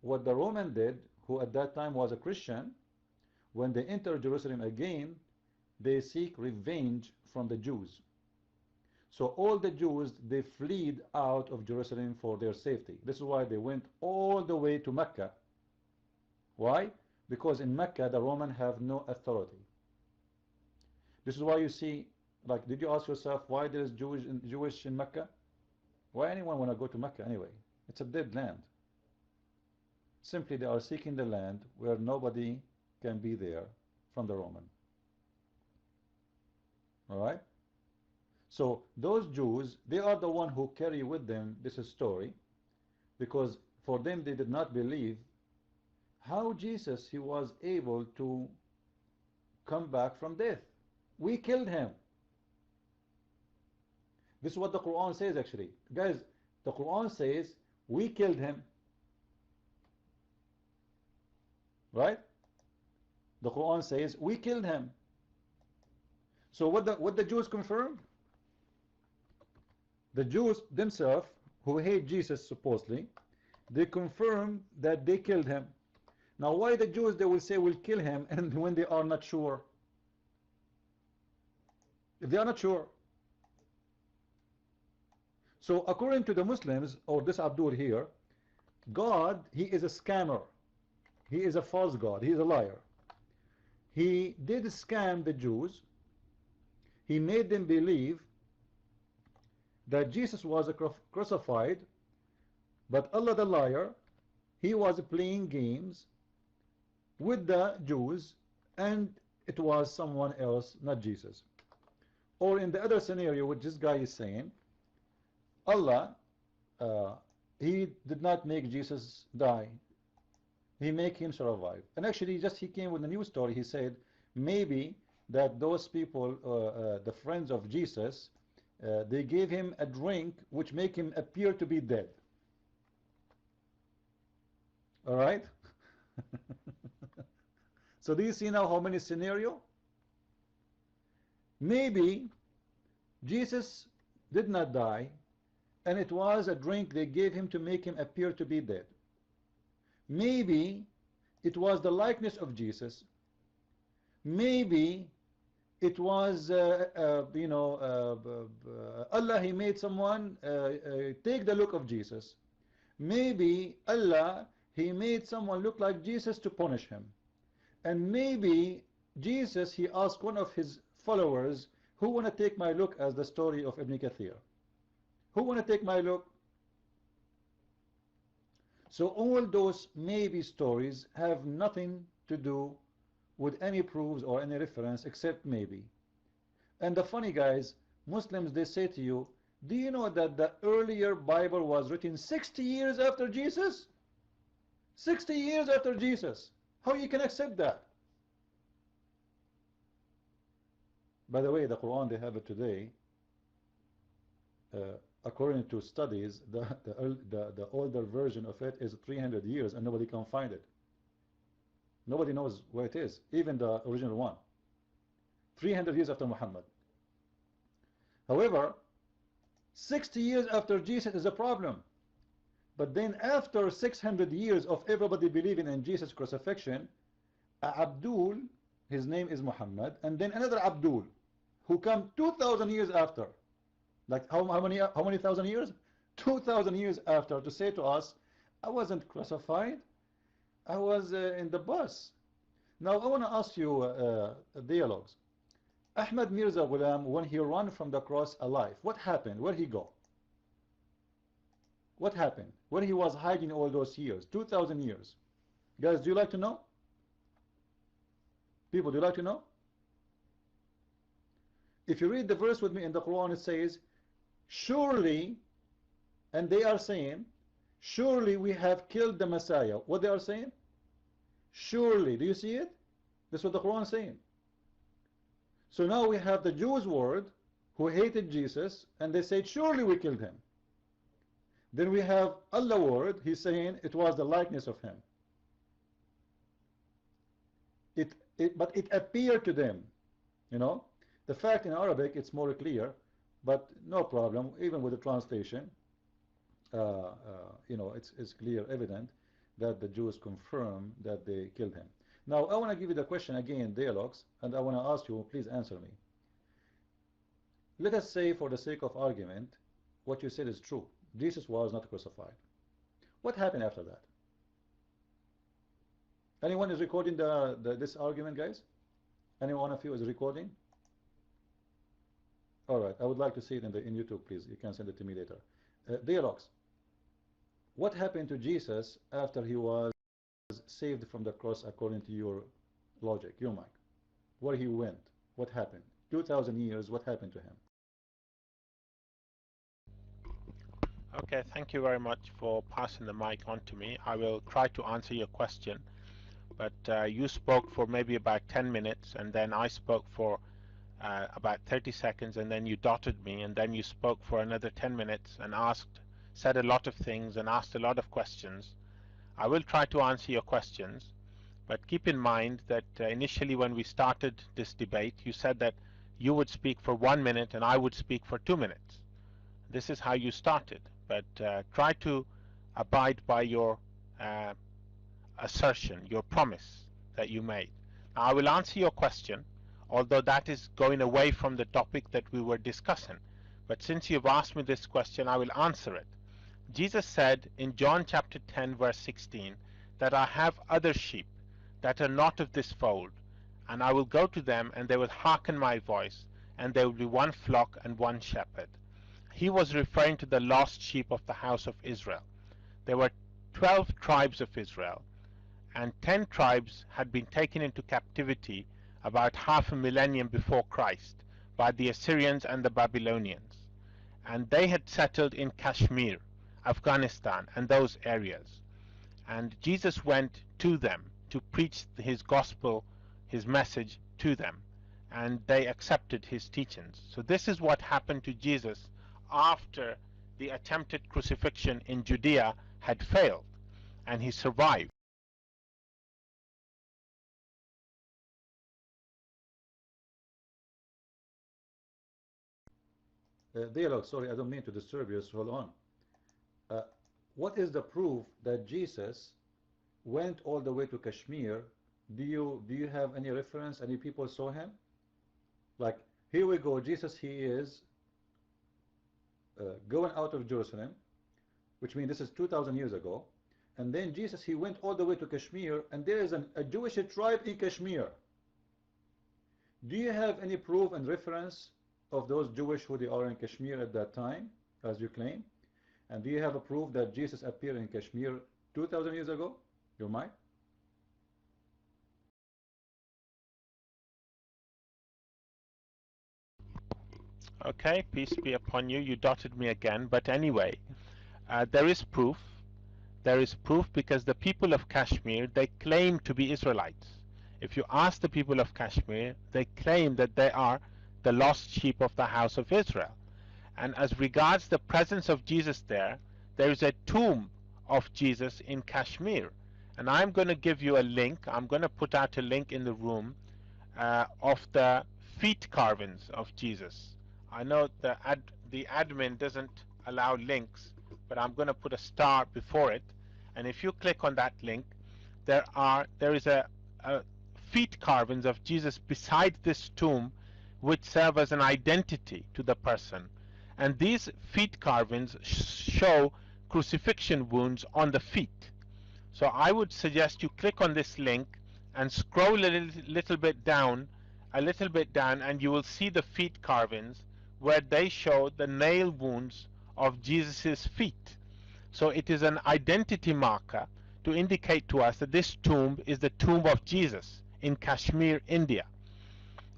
what the Roman did, who at that time was a Christian, when they enter Jerusalem again, they seek revenge from the Jews. So all the Jews, they fled out of Jerusalem for their safety. This is why they went all the way to Mecca. Why? Because in Mecca, the Romans have no authority. This is why you see, like, did you ask yourself why there is Jewish in Mecca? Why anyone want to go to Mecca anyway? It's a dead land. Simply they are seeking the land where nobody can be there from the Roman. Alright? So those Jews, they are the one who carry with them this story, because for them they did not believe how Jesus, he was able to come back from death. We killed him. This is what the Quran says actually. Guys, the Quran says we killed him. Right? The Quran says we killed him. So what the Jews confirmed? The Jews themselves, who hate Jesus supposedly, they confirm that they killed him. Now why the Jews, they will say we'll kill him, and when they are not sure? If they are not sure. So according to the Muslims, or this Abdul here, God, he is a scammer. He is a false God. He is a liar. He did scam the Jews. He made them believe that Jesus was crucified, but Allah the liar, he was playing games with the Jews, and it was someone else, not Jesus. Or in the other scenario, what this guy is saying, Allah, uh, he did not make Jesus die. He make him survive. And actually, just he came with a new story. He said maybe that those people, the friends of Jesus, they gave him a drink which make him appear to be dead. All right. So do you see now how many scenario? Maybe Jesus did not die, and it was a drink they gave him to make him appear to be dead. Maybe it was the likeness of Jesus. Maybe it was Allah, he made someone take the look of Jesus. Maybe Allah, he made someone look like Jesus to punish him. And maybe Jesus, he asked one of his followers, who want to take my look, as the story of Ibn Kathir? Who want to take my look? So all those maybe stories have nothing to do with any proofs or any reference except maybe. And the funny guys, Muslims, they say to you, do you know that the earlier Bible was written 60 years after Jesus? 60 years after Jesus. How you can accept that? By the way, the Quran, they have it today. According to studies, the older version of it is 300 years and nobody can find it. Nobody knows where it is, even the original one. 300 years after Muhammad. However, 60 years after Jesus is a problem. But then after 600 years of everybody believing in Jesus' crucifixion, Abdul, his name is Muhammad, and then another Abdul, who come 2,000 years after. Like how many thousand years? 2,000 years after, to say to us, I wasn't crucified, I was in the bus. Now I want to ask you dialogues. Ahmad Mirza Ghulam, when he ran from the cross alive, what happened? Where he go? What happened? Where he was hiding all those years? 2,000 years. Guys, do you like to know? People, do you like to know? If you read the verse with me in the Quran, it says, surely, and they are saying, surely we have killed the Messiah. What they are saying? Surely. Do you see it? That's what the Quran is saying. So now we have the Jews' word who hated Jesus, and they said, surely we killed him. Then we have Allah's word, he's saying it was the likeness of him. But it appeared to them, you know. The fact in Arabic, it's more clear, but no problem, even with the translation, it's clear, evident, that the Jews confirm that they killed him. Now, I want to give you the question again, dialogues, and I want to ask you, please answer me. Let us say, for the sake of argument, what you said is true. Jesus was not crucified. What happened after that? Anyone is recording this argument, guys? Any one of you is recording? All right, I would like to see it in YouTube, please. You can send it to me later. Dialogues. What happened to Jesus after he was saved from the cross according to your logic, your mind? Where he went? What happened? 2,000 years, what happened to him? Okay, thank you very much for passing the mic on to me. I will try to answer your question, but you spoke for maybe about 10 minutes, and then I spoke for about 30 seconds, and then you dotted me, and then you spoke for another 10 minutes and said a lot of things and asked a lot of questions. I will try to answer your questions, but keep in mind that initially when we started this debate, you said that you would speak for 1 minute and I would speak for 2 minutes. This is how you started, but try to abide by your assertion, your promise that you made. Now, I will answer your question, although that is going away from the topic that we were discussing. But since you've asked me this question, I will answer it. Jesus said in John chapter 10 verse 16 that I have other sheep that are not of this fold, and I will go to them, and they will hearken my voice, and there will be one flock and one shepherd. he was referring to the lost sheep of the house of Israel. There were 12 tribes of Israel, and 10 tribes had been taken into captivity about half a millennium before Christ by the Assyrians and the Babylonians. And they had settled in Kashmir, Afghanistan, and those areas. And Jesus went to them to preach his gospel, his message to them, and they accepted his teachings. So this is what happened to Jesus after the attempted crucifixion in Judea had failed, and he survived. Dialogue, sorry, I don't mean to disturb you, so hold on. Uh, what is the proof that Jesus went all the way to Kashmir? Do you have any reference? Any people saw him? Like, here we go, Jesus, he is going out of Jerusalem, which means this is 2,000 years ago. And then Jesus, he went all the way to Kashmir, and there is a Jewish tribe in Kashmir. Do you have any proof and reference of those Jewish who they are in Kashmir at that time, as you claim? And do you have a proof that Jesus appeared in Kashmir 2,000 years ago? You might. Okay, peace be upon you. You dotted me again, but anyway, there is proof. There is proof because the people of Kashmir, they claim to be Israelites. If you ask the people of Kashmir, they claim that they are the lost sheep of the house of Israel. And as regards the presence of Jesus there is a tomb of Jesus in Kashmir. And I'm going to give you a link. I'm going to put out a link in the room of the feet carvings of Jesus. I know the admin doesn't allow links, but I'm going to put a star before it. And if you click on that link, there is a feet carvings of Jesus beside this tomb, which serve as an identity to the person. And these feet carvings show crucifixion wounds on the feet. So I would suggest you click on this link and scroll a little bit down, and you will see the feet carvings where they show the nail wounds of Jesus's feet. So it is an identity marker to indicate to us that this tomb is the tomb of Jesus in Kashmir, India.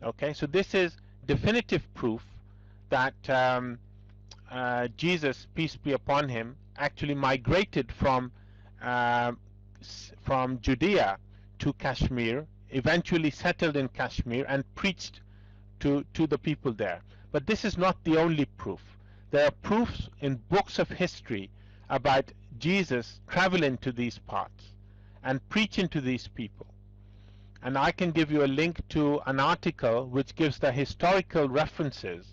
Okay, so this is definitive proof that Jesus, peace be upon him, actually migrated from Judea to Kashmir, eventually settled in Kashmir and preached to the people there. But this is not the only proof. There are proofs in books of history about Jesus traveling to these parts and preaching to these people. And I can give you a link to an article which gives the historical references.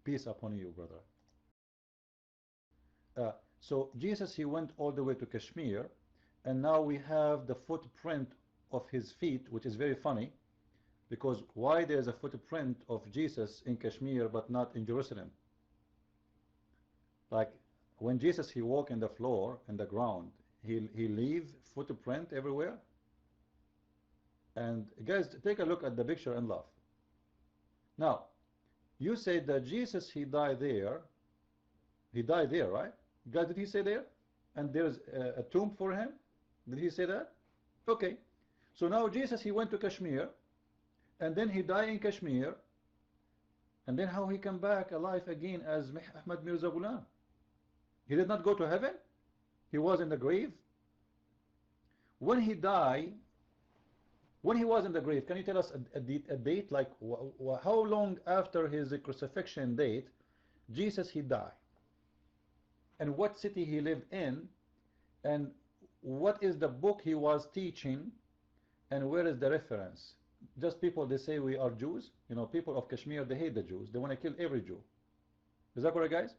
Peace upon you, brother. So Jesus, he went all the way to Kashmir, and now we have the footprint of his feet, which is very funny, because why there's a footprint of Jesus in Kashmir but not in Jerusalem? Like when Jesus, he walk in the floor and the ground, he leave footprint everywhere. And guys, take a look at the picture and laugh. Now, you said that Jesus, he died there. He died there, right? Guys, did he say there? And there's a tomb for him? Did he say that? Okay. So now Jesus, he went to Kashmir, and then he died in Kashmir, and then how he come back alive again as Ahmad Mirza Ghulam? He did not go to heaven? He was in the grave? When he died, when he was in the grave, can you tell us a date, like how long after his crucifixion date Jesus, he died? And what city he lived in, and what is the book he was teaching, and where is the reference? Just people, they say we are Jews. You know, people of Kashmir, they hate the Jews. They want to kill every Jew. Is that correct, guys?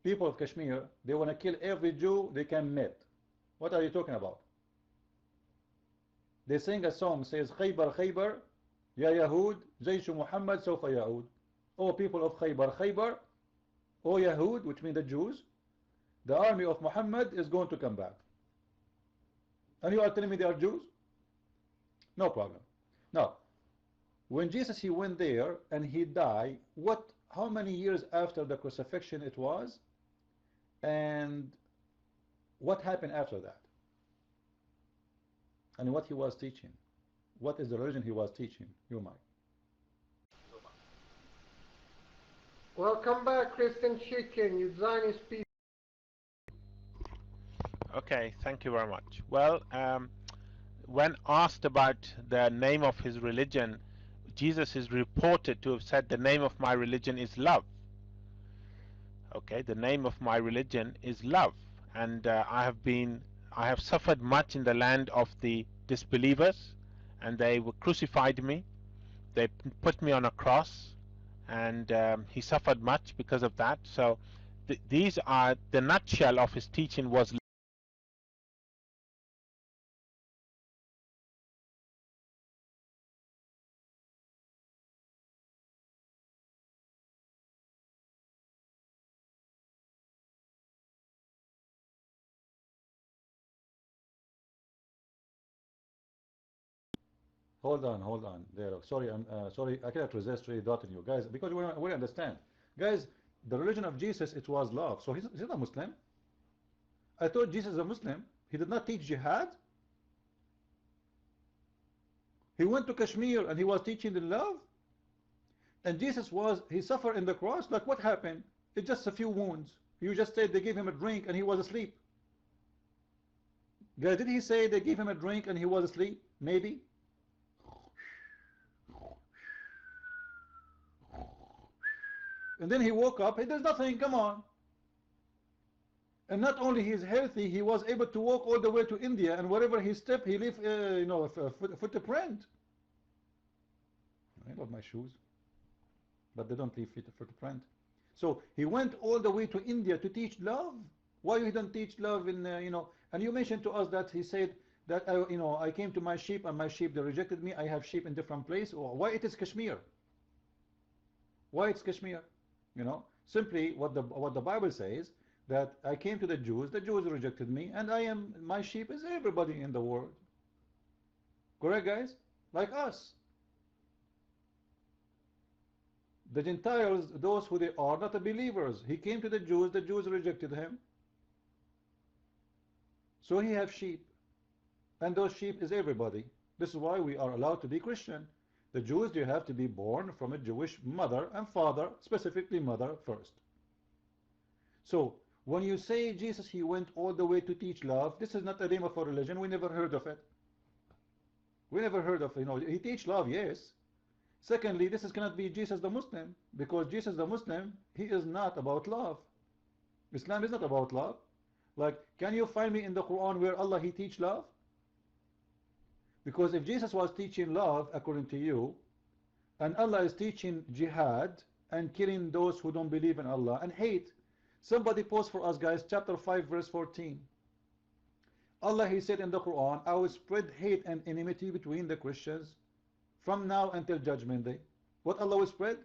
People of Kashmir, they want to kill every Jew they can meet. What are you talking about? They sing a song, says, Khaybar, Khaybar, Ya Yahud, Jayshu Muhammad, Sofa Yahud. O people of Khaybar, Khaybar, O Yahud, which means the Jews, the army of Muhammad is going to come back. And you are telling me they are Jews? No problem. Now, when Jesus he went there and he died, how many years after the crucifixion it was, and what happened after that, and what he was teaching? What is the religion he was teaching? You might. Welcome back, Christian Chicken, you Zionist people. Okay, thank you very much. Well, when asked about the name of his religion, Jesus is reported to have said, the name of my religion is love. Okay, the name of my religion is love. And I have suffered much in the land of the disbelievers, and they crucified me. They put me on a cross, and he suffered much because of that. So these are the nutshell of his teaching was. Hold on there. Sorry, I'm sorry. I cannot resist really doubting you guys because we understand, guys. The religion of Jesus, it was love. So he's not a Muslim. I thought Jesus is a Muslim. He did not teach jihad. He went to Kashmir and he was teaching the love. And he suffered in the cross. Like what happened? It's just a few wounds. You just said they gave him a drink and he was asleep. Guys, did he say they gave him a drink and he was asleep? Maybe. And then he woke up. Hey, there's nothing. Come on. And not only he's healthy, he was able to walk all the way to India, and wherever he stepped, he left, a footprint. I love my shoes, but they don't leave footprint. So he went all the way to India to teach love. Why you don't teach love in, And you mentioned to us that he said that I came to my sheep and my sheep they rejected me. I have sheep in different place. Or why it is Kashmir? Why it's Kashmir? Simply what the Bible says, that I came to the Jews rejected me, and my sheep is everybody in the world. Correct, guys? Like us. The Gentiles, those who they are not the believers. He came to the Jews rejected him. So he have sheep. And those sheep is everybody. This is why we are allowed to be Christian. The Jews, they have to be born from a Jewish mother and father, specifically mother first. So, when you say Jesus, he went all the way to teach love, this is not a name of a religion. We never heard of it. We never heard of, he teach love, yes. Secondly, this cannot be Jesus the Muslim, because Jesus the Muslim, he is not about love. Islam is not about love. Like, can you find me in the Quran where Allah, he teach love? Because if Jesus was teaching love, according to you, and Allah is teaching jihad, and killing those who don't believe in Allah, and hate. Somebody post for us, guys, chapter 5, verse 14. Allah, he said in the Quran, I will spread hate and enmity between the Christians from now until judgment day. What Allah will spread?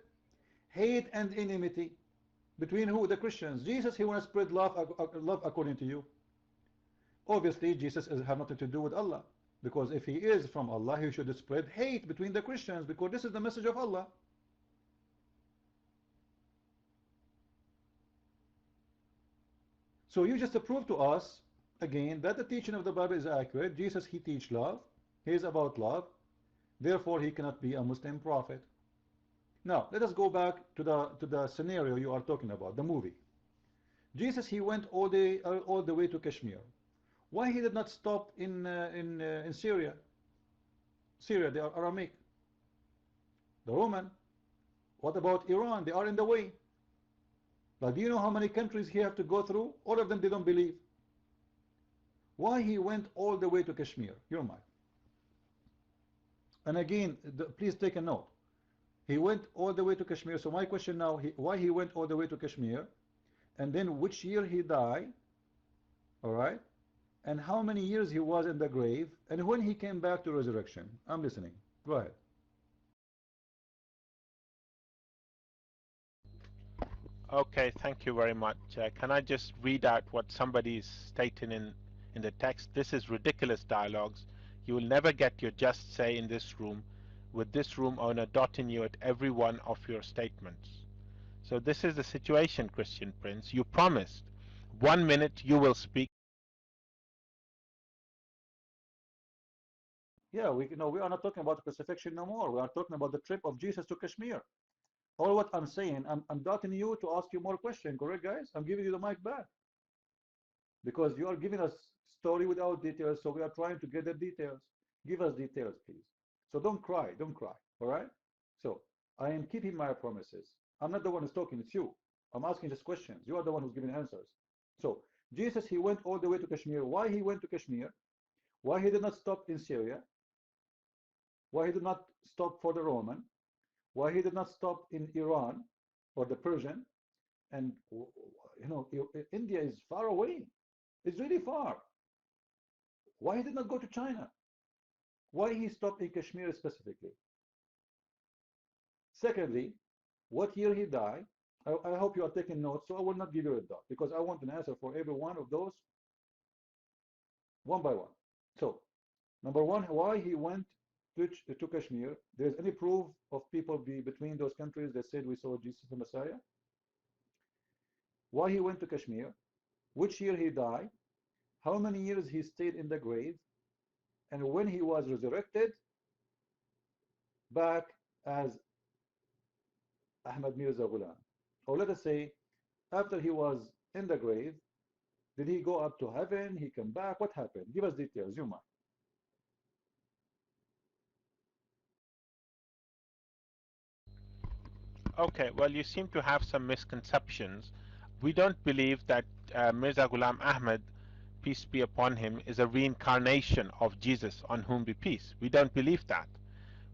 Hate and enmity. Between who? The Christians. Jesus, he want to spread love according to you. Obviously, Jesus have nothing to do with Allah. Because if he is from Allah, he should spread hate between the Christians, because this is the message of Allah. So you just prove to us, again, that the teaching of the Bible is accurate. Jesus, he teach love. He is about love. Therefore, he cannot be a Muslim prophet. Now, let us go back to the scenario you are talking about, the movie. Jesus, he went all the way to Kashmir. Why he did not stop in Syria? Syria, they are Aramaic. The Roman. What about Iran? They are in the way. But do you know how many countries he have to go through? All of them, they don't believe. Why he went all the way to Kashmir? Your mind. And again, please take a note. He went all the way to Kashmir. So my question now, why he went all the way to Kashmir? And then which year he died? Alright? And how many years he was in the grave? And when he came back to resurrection? I'm listening. Go ahead. Okay, thank you very much. Can I just read out what somebody is stating in the text. This is ridiculous dialogues. You will never get your just say in this room, with this room owner dotting you at every one of your statements. So this is the situation, Christian Prince. You promised 1 minute you will speak. Yeah, we are not talking about crucifixion no more. We are talking about the trip of Jesus to Kashmir. All what I'm saying, I'm doubting you to ask you more questions, correct, guys? I'm giving you the mic back because you are giving us story without details, so we are trying to get the details. Give us details, please. So don't cry, all right? So I am keeping my promises. I'm not the one who's talking, it's you. I'm asking just questions. You are the one who's giving answers. So Jesus, he went all the way to Kashmir. Why he went to Kashmir? Why he did not stop in Syria? Why he did not stop for the Roman? Why he did not stop in Iran or the Persian? And India is far away. It's really far. Why he did not go to China? Why he stopped in Kashmir specifically? Secondly, what year he died? I hope you are taking notes, so I will not give you a dot because I want an answer for every one of those one by one. So, number one, why he went to Kashmir? There's any proof of people between those countries that said we saw Jesus the Messiah? Why he went to Kashmir? Which year he died? How many years he stayed in the grave? And when he was resurrected back as Ahmad Mirza Ghulam, or let us say after he was in the grave, did he go up to heaven? He came back? What happened? Give us details, you might. Okay, well, you seem to have some misconceptions. We don't believe that Mirza Ghulam Ahmad, peace be upon him, is a reincarnation of Jesus, on whom be peace. We don't believe that.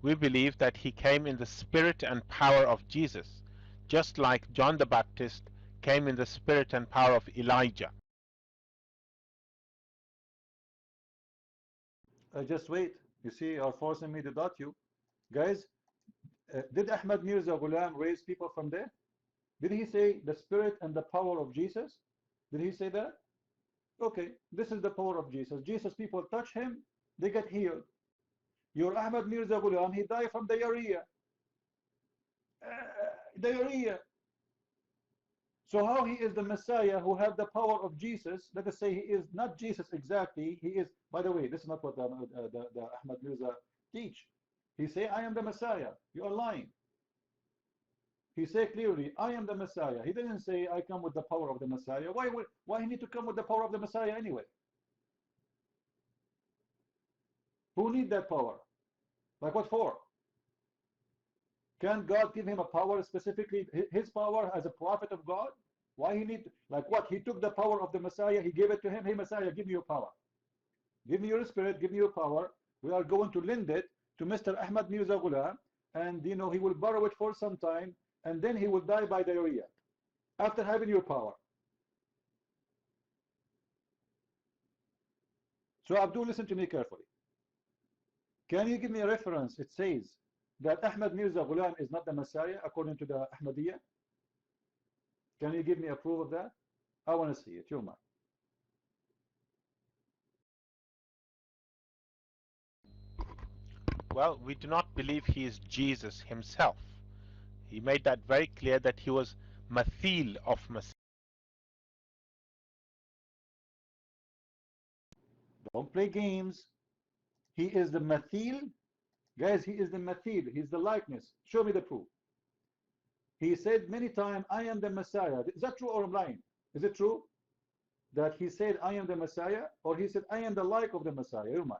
We believe that he came in the spirit and power of Jesus, just like John the Baptist came in the spirit and power of Elijah. Just wait. You see, you are forcing me to dot you. Guys, did Ahmad Mirza Ghulam raise people from there? Did he say the spirit and the power of Jesus? Did he say that? Okay, this is the power of Jesus. Jesus, people touch him, they get healed. Your Ahmad Mirza Ghulam, he died from diarrhea. Diarrhea. So how he is the Messiah who have the power of Jesus? Let us say he is not Jesus exactly. He is, by the way, this is not what the Ahmad Mirza teach. He say, I am the Messiah. You are lying. He said clearly, I am the Messiah. He didn't say, I come with the power of the Messiah. Why he need to come with the power of the Messiah anyway? Who need that power? Like what for? Can God give him a power specifically, his power as a prophet of God? Why he need, like what? He took the power of the Messiah, he gave it to him. Hey Messiah, give me your power. Give me your spirit, give me your power. We are going to lend it to Mr. Ahmad Mirza Ghulam, and he will borrow it for some time, and then he will die by diarrhea after having your power. So Abdul, listen to me carefully. Can you give me a reference? It says that Ahmad Mirza Ghulam is not the Messiah according to the Ahmadiyya. Can you give me a proof of that? I want to see it. You're mine. Well, we do not believe he is Jesus himself. He made that very clear that he was Mathil of Messiah. Don't play games. He is the Mathil. Guys, he is the Mathil. He's the likeness. Show me the proof. He said many times, I am the Messiah. Is that true or I'm lying? Is it true that he said, I am the Messiah? Or he said, I am the like of the Messiah? You're mine.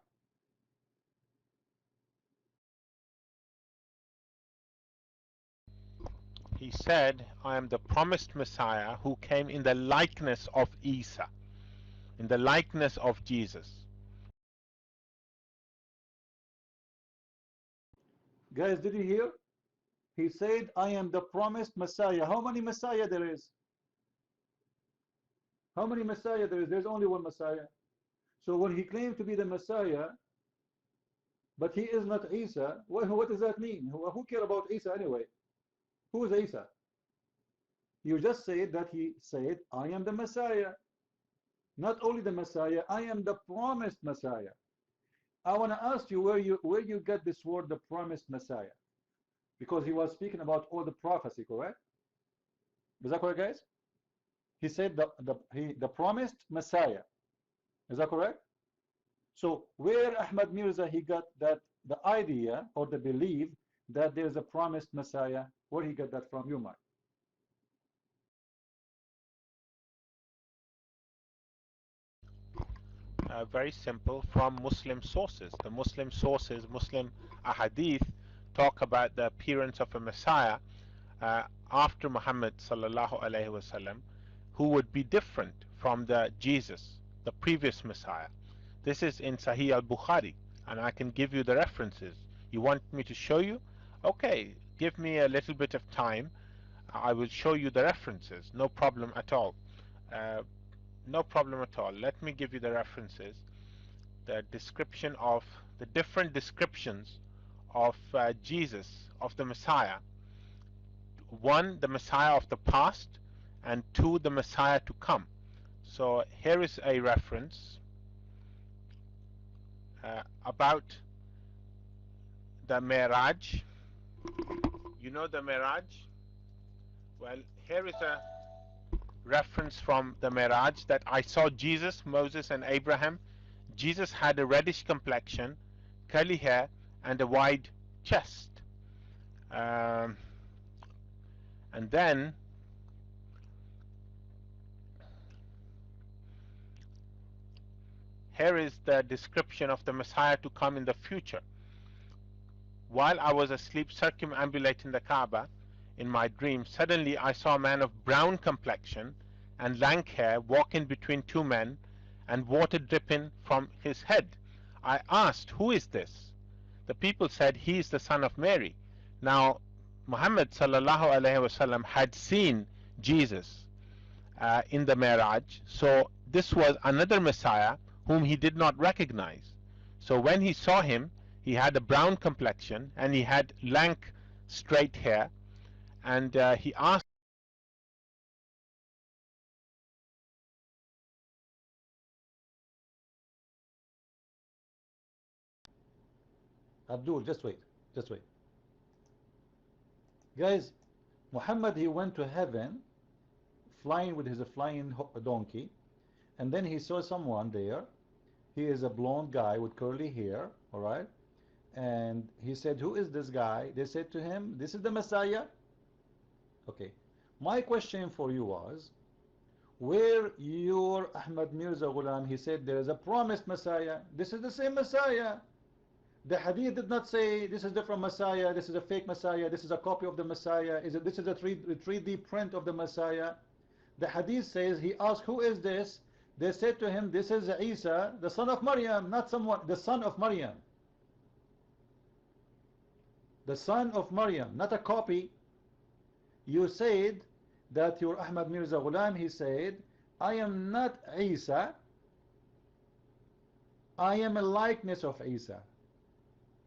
He said, I am the promised Messiah who came in the likeness of Isa, in the likeness of Jesus. Guys, did you hear? He said, I am the promised Messiah. How many Messiah there is? How many Messiah there is? There's only one Messiah. So when he claimed to be the Messiah, but he is not Isa, what does that mean? Who care about Isa anyway? Who is Isa? You just said that he said, I am the Messiah. Not only the Messiah, I am the promised Messiah. I want to ask you where you get this word, the promised Messiah, because he was speaking about all the prophecy, correct? Is that correct, guys? He said the promised Messiah. Is that correct? So where Ahmad Mirza he got that the idea or the belief that there is a promised Messiah? Where he got that from? You might. Very simple, from Muslim sources. The Muslim sources, Muslim ahadith, talk about the appearance of a Messiah after Muhammad sallallahu alaihi wasallam, who would be different from the Jesus, the previous Messiah. This is in Sahih al-Bukhari, and I can give you the references. You want me to show you? Okay, give me a little bit of time. I will show you the references. No problem at all. No problem at all. Let me give you the references. The description of the different descriptions of Jesus, of the Messiah. One, the Messiah of the past, and two, the Messiah to come. So here is a reference about the Miraj. You know the Miraj? Well, here is a reference from the Miraj that I saw Jesus, Moses, and Abraham. Jesus had a reddish complexion, curly hair, and a wide chest. And then here is the description of the Messiah to come in the future. While I was asleep circumambulating the Kaaba in my dream, suddenly I saw a man of brown complexion and lank hair walking between two men, and water dripping from his head. I asked, "Who is this?" The people said, "He is the son of Mary." Now, Muhammad sallallahu alaihi wasallam had seen Jesus in the Miraj, so this was another Messiah whom he did not recognize. So when he saw him, he had a brown complexion and he had lank, straight hair, and he asked. Abdul, just wait. Just wait. Guys, Muhammad, he went to heaven flying with his flying donkey, and then he saw someone there. He is a blonde guy with curly hair, all right? And he said, "Who is this guy?" They said to him, "This is the Messiah." Okay. My question for you was, where your Ahmad Mirza Ghulam, he said there is a promised Messiah. This is the same Messiah. The hadith did not say this is different Messiah, this is a fake Messiah, this is a copy of the Messiah, this is a 3D print of the Messiah. The hadith says, he asked, "Who is this?" They said to him, "This is Isa, the son of Maryam," not someone, the son of Maryam. The son of Maryam, not a copy. You said that your Ahmad Mirza Ghulam, he said, "I am not Isa, I am a likeness of Isa.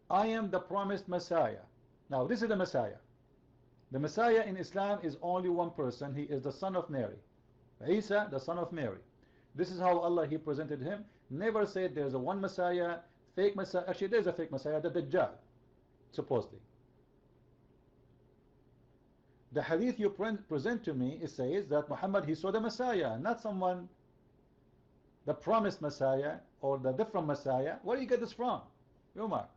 I am the promised Messiah." Now this is the Messiah. The Messiah in Islam is only one person. He is the son of Mary. Isa, the son of Mary. This is how Allah he presented him. Never said there's a one Messiah, fake Messiah. Actually there's a fake Messiah, the Dajjal, supposedly. The hadith you present to me, it says that Muhammad he saw the Messiah, not someone, the promised Messiah or the different Messiah. Where do you get this from, Umar?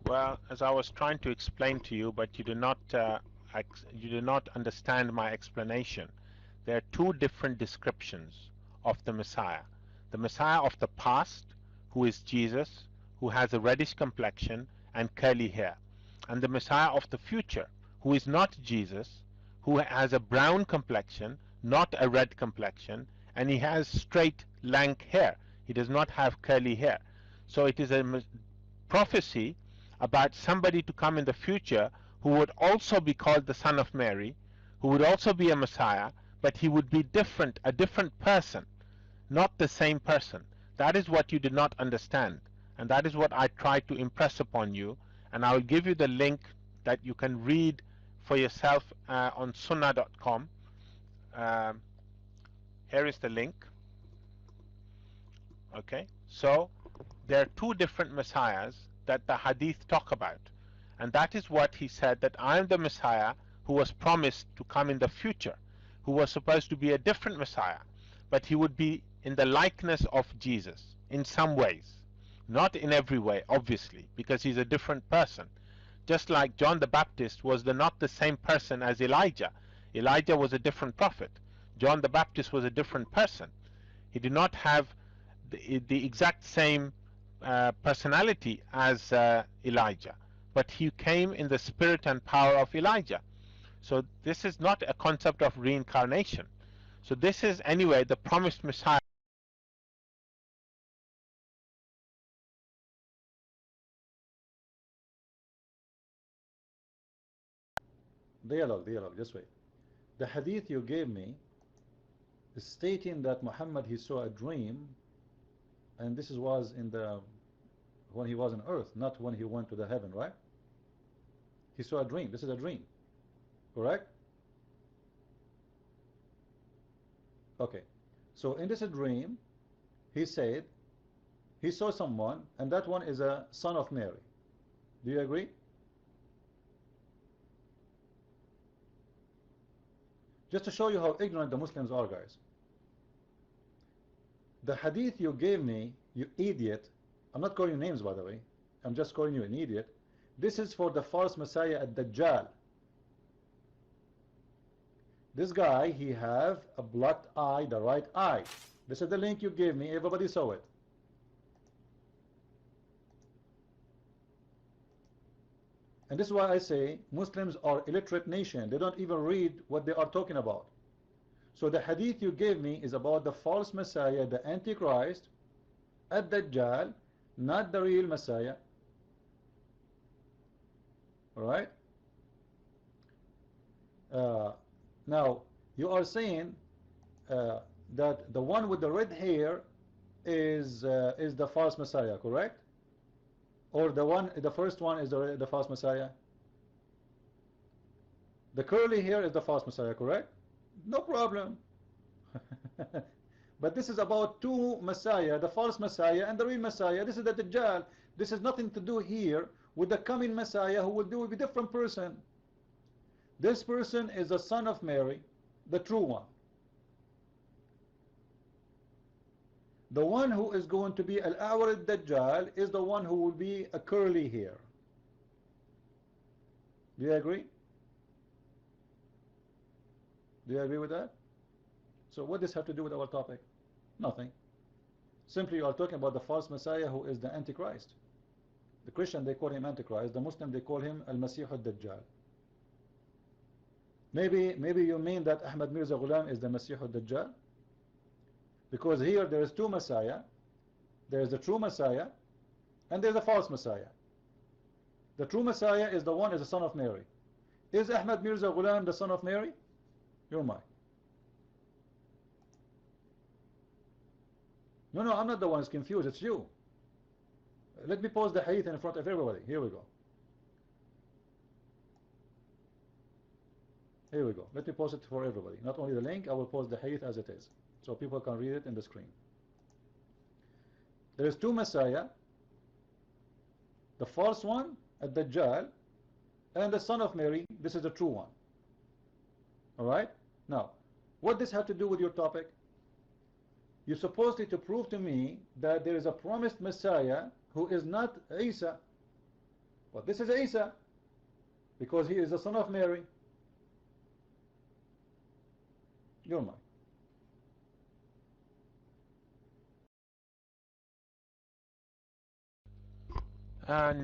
Well, as I was trying to explain to you, but you do not understand my explanation. There are two different descriptions of the Messiah. The Messiah of the past, who is Jesus, who has a reddish complexion and curly hair, and the Messiah of the future, who is not Jesus, who has a brown complexion, not a red complexion, and he has straight, lank hair. He does not have curly hair. So it is a prophecy about somebody to come in the future who would also be called the son of Mary, who would also be a Messiah, but he would be different, a different person, not the same person. That is what you did not understand, and that is what I tried to impress upon you, and I will give you the link that you can read for yourself on sunnah.com. Here is the link. Okay, so there are two different messiahs that the hadith talk about, and that is what he said, that I am the Messiah who was promised to come in the future, who was supposed to be a different Messiah, but he would be in the likeness of Jesus in some ways, not in every way, obviously, because he's a different person. Just like John the Baptist was not the same person as Elijah. Elijah was a different prophet. John the Baptist was a different person. He did not have the exact same personality as Elijah, but he came in the spirit and power of Elijah. So this is not a concept of reincarnation. So this is anyway the promised Messiah. Dialogue, just wait. The hadith you gave me is stating that Muhammad, he saw a dream, and this was in the when he was on earth, not when he went to the heaven, right? He saw a dream. This is a dream, correct? Okay, so in this dream, he said he saw someone, and that one is a son of Mary. Do you agree? Just to show you how ignorant the Muslims are, guys. The hadith you gave me, you idiot, I'm not calling you names, by the way, I'm just calling you an idiot. This is for the false Messiah at Dajjal. This guy, he have a blocked eye, the right eye. This is the link you gave me, everybody saw it. And this is why I say Muslims are illiterate nation. They don't even read what they are talking about. So the hadith you gave me is about the false Messiah, the Antichrist, at Dajjal, not the real Messiah. Alright? Now, you are saying that the one with the red hair is the false Messiah, correct? Or the first one is the false Messiah? The curly hair is the false Messiah, correct? No problem. But this is about two Messiah, the false Messiah and the real Messiah. This is the Dajjal. This has nothing to do here with the coming Messiah who will be a different person. This person is the son of Mary, the true one. The one who is going to be Al-Awwal Dajjal is the one who will be a curly hair. Do you agree? Do you agree with that? So what does this have to do with our topic? Nothing. Simply you are talking about the false Messiah who is the Antichrist. The Christian, they call him Antichrist. The Muslim, they call him Al-Masih al-Dajjal. Maybe you mean that Ahmad Mirza Ghulam is the Masih al-Dajjal? Because here there is two Messiah. There is the true Messiah and there is a false Messiah. The true Messiah is the one is the son of Mary. Is Ahmad Mirza Ghulam the son of Mary? You're mine. No, I'm not the one who's confused, it's you. Let me pause the hadith in front of everybody. Here we go. Here we go. Let me pause it for everybody. Not only the link, I will pause the hadith as it is, so people can read it in the screen. There is two Messiah, the false one, Ad-Dajjal, and the son of Mary. This is the true one. Alright? Now, what does this have to do with your topic? You're supposed to prove to me that there is a promised Messiah who is not Isa. But this is Isa, because he is the son of Mary. You're mine.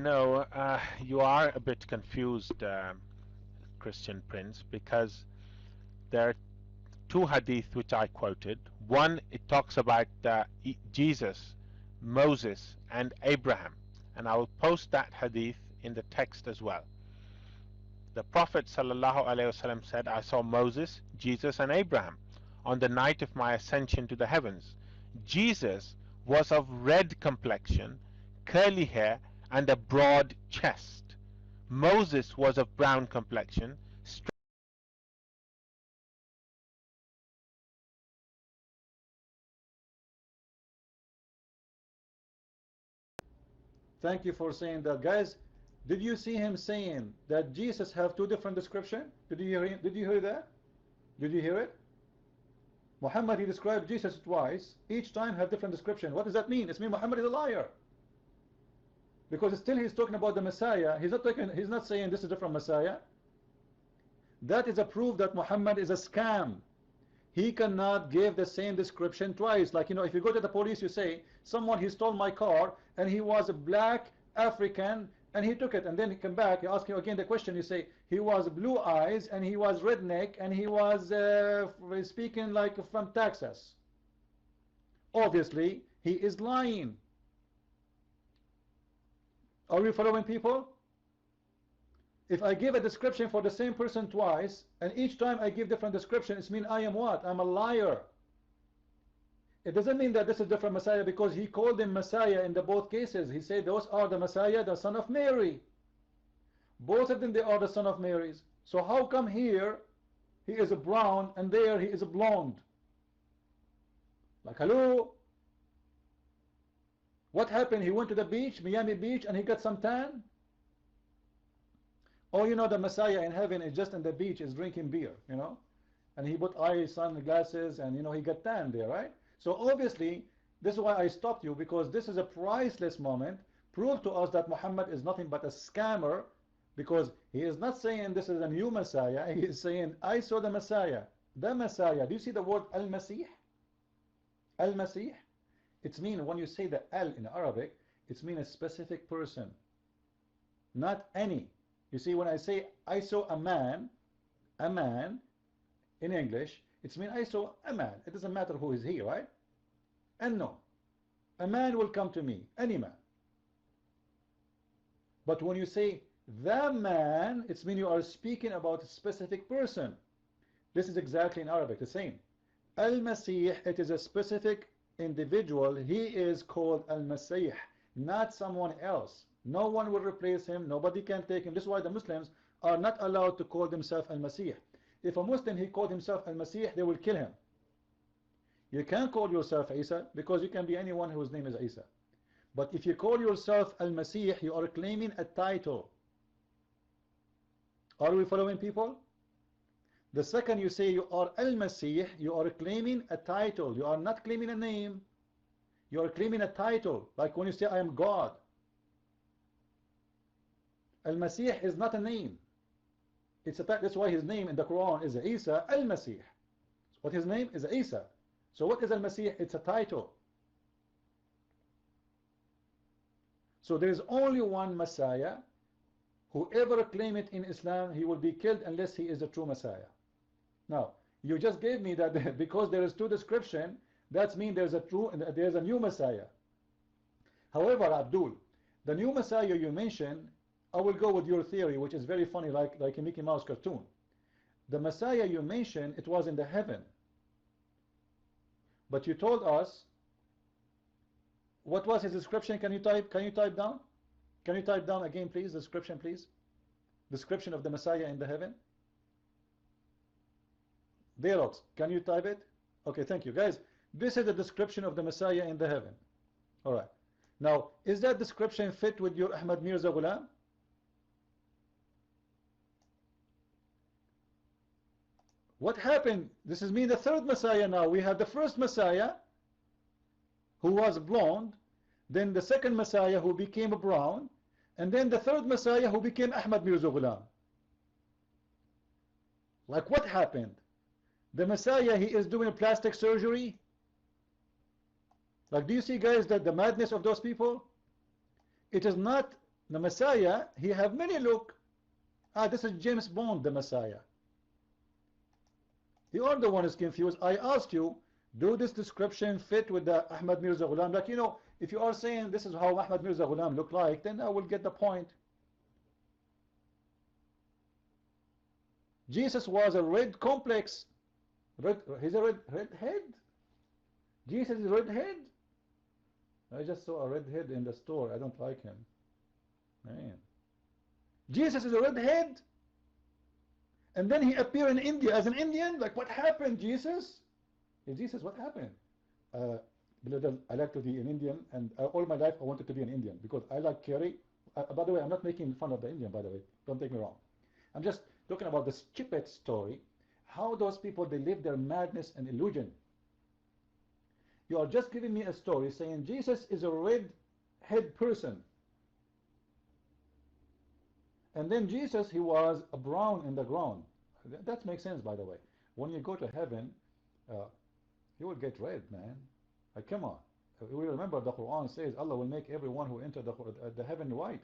No, you are a bit confused, Christian Prince, because there are two hadith which I quoted. One, it talks about Jesus, Moses, and Abraham, and I will post that hadith in the text as well. The Prophet ﷺ said, I saw Moses, Jesus, and Abraham on the night of my ascension to the heavens. Jesus was of red complexion, curly hair, and a broad chest. Moses was of brown complexion. Thank you for saying that. Guys, did you see him saying that Jesus have two different descriptions? Did you hear him? Did you hear that? Did you hear it? Muhammad, he described Jesus twice. Each time have different description. What does that mean? It means Muhammad is a liar. Because still he's talking about the Messiah. He's not saying this is a different Messiah. That is a proof that Muhammad is a scam. He cannot give the same description twice. Like, you know, if you go to the police, you say, someone, he stole my car, and he was a black African, and he took it, and then he come back, you ask him again the question, you say, he was blue eyes, and he was redneck, and he was speaking like from Texas. Obviously, he is lying. Are we following, people? If I give a description for the same person twice, and each time I give different description, it means I am what? I'm a liar. It doesn't mean that this is different Messiah, because he called him Messiah in the both cases. He said those are the Messiah, the son of Mary. Both of them, they are the son of Mary's. So how come here he is a brown and there he is a blonde? Like, hello? What happened? He went to the beach, Miami Beach, and he got some tan? Oh, you know, the Messiah in heaven is just in the beach, is drinking beer, you know? And he put eye sunglasses, and, you know, he got tan there, right? So obviously, this is why I stopped you, because this is a priceless moment. Prove to us that Muhammad is nothing but a scammer, because he is not saying this is a new Messiah. He is saying, I saw the Messiah. The Messiah. Do you see the word Al-Masih? Al-Masih? It's mean, when you say the Al in Arabic, it's mean a specific person. Not any. You see, when I say I saw a man in English, it's mean I saw a man. It doesn't matter who is he, right? And no, a man will come to me, any man. But when you say the man, it's mean you are speaking about a specific person. This is exactly in Arabic the same. Al-Masih, it is a specific individual. He is called Al-Masih, not someone else. No one will replace him. Nobody can take him. This is why the Muslims are not allowed to call themselves Al-Masih. If a Muslim, he called himself Al-Masih, they will kill him. You can't call yourself Isa, because you can be anyone whose name is Isa. But if you call yourself Al-Masih, you are claiming a title. Are we following, people? The second you say you are Al-Masih, you are claiming a title. You are not claiming a name. You are claiming a title. Like when you say I am God. Al-Masih is not a name. That's why his name in the Quran is Isa Al-Masih. What his name is Isa. So what is Al-Masih? It's a title. So there is only one Messiah. Whoever claim it in Islam, he will be killed unless he is a true Messiah. Now, you just gave me that because there is two description, that means there's a new Messiah. However, Abdul, the new Messiah you mentioned, I will go with your theory, which is very funny, like a Mickey Mouse cartoon. The Messiah you mentioned, it was in the heaven. But you told us, what was his description? Can you type down? Can you type down again, please? Description, please. Description of the Messiah in the heaven. Derox, can you type it? Okay, thank you. Guys, this is the description of the Messiah in the heaven. Alright. Now, is that description fit with your Ahmad Mirza Ghulam? What happened? This is me, the third Messiah now. We have the first Messiah, who was blonde, then the second Messiah, who became brown, and then the third Messiah, who became Ahmad Mirza Ghulam. Like, what happened? The Messiah, he is doing plastic surgery. Like, do you see, guys, that the madness of those people? It is not the Messiah. He have many look. This is James Bond, the Messiah. You are the one who's confused. I asked you, do this description fit with the Ahmad Mirza Ghulam? Like, you know, if you are saying this is how Ahmad Mirza Ghulam look like, then I will get the point. Jesus was a red complex. He's a red head. Jesus is red head. I just saw a red head in the store. I don't like him. Man. Jesus is a redhead, and then he appeared in India as an Indian. Like, what happened, Jesus? Hey, Jesus, what happened? Brother, I like to be an Indian, and all my life I wanted to be an Indian because I like curry. By the way, I'm not making fun of the Indian, by the way. Don't take me wrong. I'm just talking about the stupid story, how those people, they live their madness and illusion. You are just giving me a story saying Jesus is a red-head person. And then Jesus, he was a brown in the ground. That makes sense, by the way. When you go to heaven, you will get red, man. Like, come on. We remember the Quran says Allah will make everyone who enter the heaven white.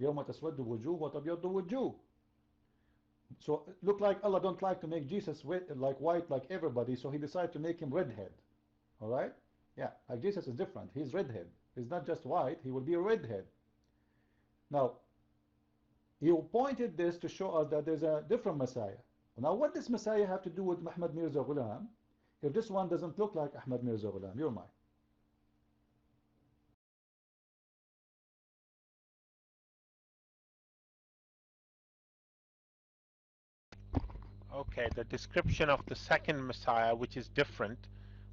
يَوْمَ تَسْوَدُّ وُجُوهُ وَتَبْيَضُّ وُجُوهُ. So look like Allah don't like to make Jesus like white like everybody, so he decided to make him redhead. All right? Yeah, like Jesus is different. He's redhead. He's not just white, he will be a redhead. Now, you pointed this to show us that there's a different Messiah. Now, what does Messiah have to do with Ahmad Mirza Ghulam if this one doesn't look like Ahmad Mirza Ghulam? You're mine. Okay, the description of the second Messiah, which is different,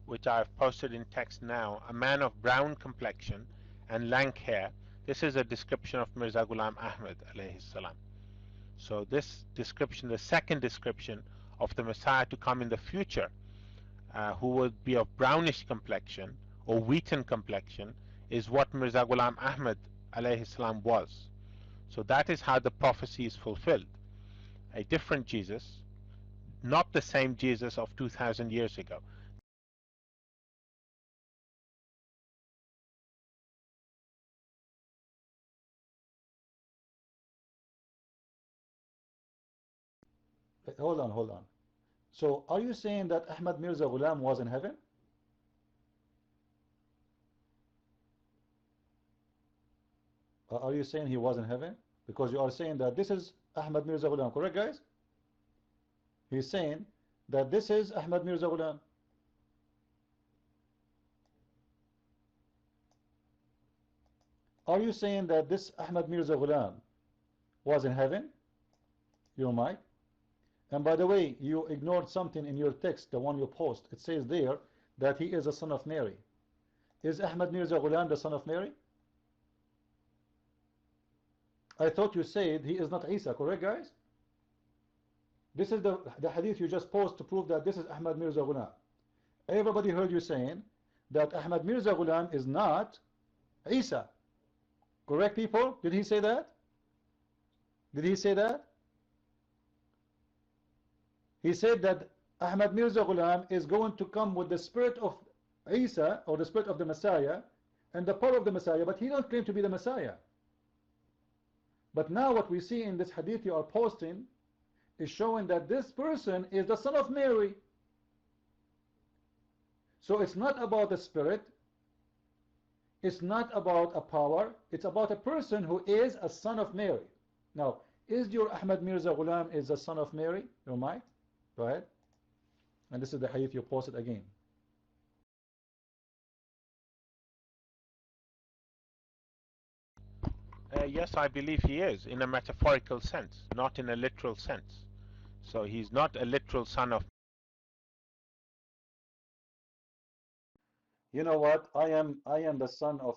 which I've posted in text now, a man of brown complexion and lank hair. This is a description of Mirza Ghulam Ahmad alayhi salam. So this description, the second description of the Messiah to come in the future, who would be of brownish complexion or wheaten complexion, is what Mirza Ghulam Ahmad alayhi salam was. So that is how the prophecy is fulfilled. A different Jesus, not the same Jesus of 2000 years ago. Hold on, hold on. So are you saying that Ahmad Mirza Ghulam was in heaven? Are you saying he was in heaven? Because you are saying that this is Ahmad Mirza Ghulam, correct, guys? He's saying that this is Ahmad Mirza Ghulam. Are you saying that this Ahmad Mirza Ghulam was in heaven? Your mic. And by the way, you ignored something in your text, the one you post. It says there that he is a son of Mary. Is Ahmad Mirza Ghulam the son of Mary? I thought you said he is not Isa, correct, guys? This is the hadith you just posted to prove that this is Ahmad Mirza Ghulam. Everybody heard you saying that Ahmad Mirza Ghulam is not Isa. Correct, people? Did he say that? Did he say that? He said that Ahmad Mirza Ghulam is going to come with the spirit of Isa, or the spirit of the Messiah, and the power of the Messiah, but he don't claim to be the Messiah. But now what we see in this hadith you are posting is showing that this person is the son of Mary. So it's not about the spirit, it's not about a power, it's about a person who is a son of Mary. Now, is your Ahmad Mirza Ghulam is a son of Mary? Your mic? Go ahead. And this is the hadith you posted again. Yes, I believe he is, in a metaphorical sense, not in a literal sense. So he's not a literal son of. You know what? I am the son of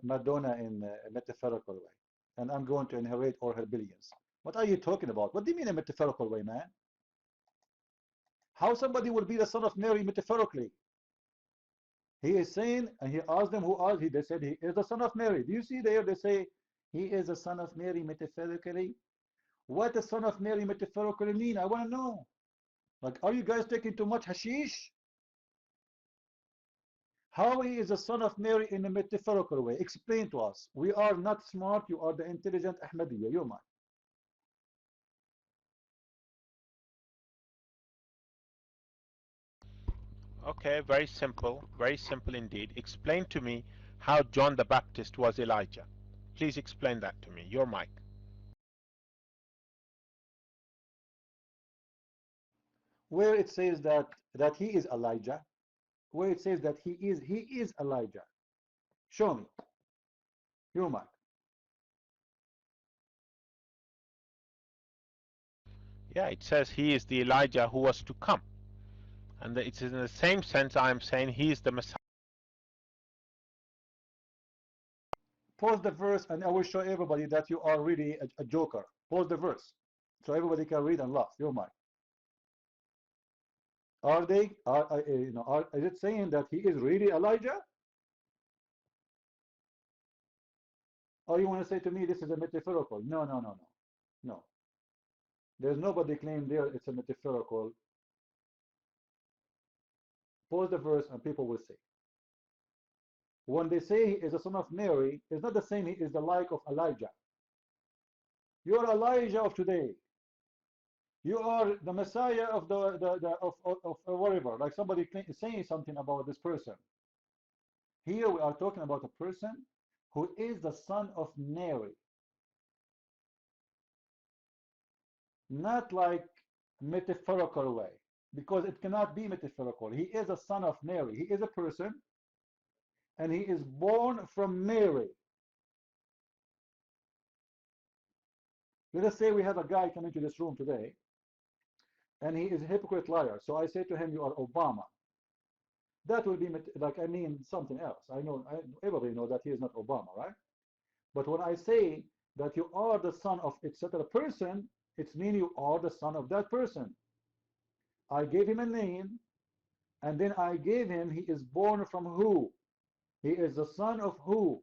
Madonna in a metaphorical way, and I'm going to inherit all her billions. What are you talking about? What do you mean a metaphorical way, man? How somebody will be the son of Mary metaphorically? He is saying, and he asked them who are he. They said he is the son of Mary. Do you see there? They say he is the son of Mary metaphorically. What does son of Mary metaphorically mean? I want to know. Like, are you guys taking too much hashish? How he is the son of Mary in a metaphorical way? Explain to us. We are not smart. You are the intelligent Ahmadiyya. You're mine. Okay, very simple indeed. Explain to me how John the Baptist was Elijah. Please explain that to me. Your mic. Where it says that he is Elijah, where it says that he is Elijah. Show me. Your mic. Yeah, it says he is the Elijah who was to come. And it's in the same sense I am saying he is the Messiah. Pause the verse and I will show everybody that you are really a joker. Pause the verse so everybody can read and laugh. Your mind. Are they? Is it saying that he is really Elijah? Or you want to say to me this is a metaphorical? No, no, no, no, no. There's nobody claiming there it's a metaphorical. Pause the verse and people will see. When they say he is the son of Mary, it's not the same he is the like of Elijah. You are Elijah of today. You are the Messiah of of whatever. Like somebody is saying something about this person. Here we are talking about a person who is the son of Mary. Not like metaphorical way, because it cannot be metaphorical. He is a son of Mary. He is a person, and he is born from Mary. Let us say we have a guy come into this room today, and he is a hypocrite liar. So I say to him, you are Obama. That will be like, I mean something else. Everybody knows that he is not Obama, right? But when I say that you are the son of etc. person, it's mean you are the son of that person. I gave him a name, and then I gave him, he is born from who? He is the son of who?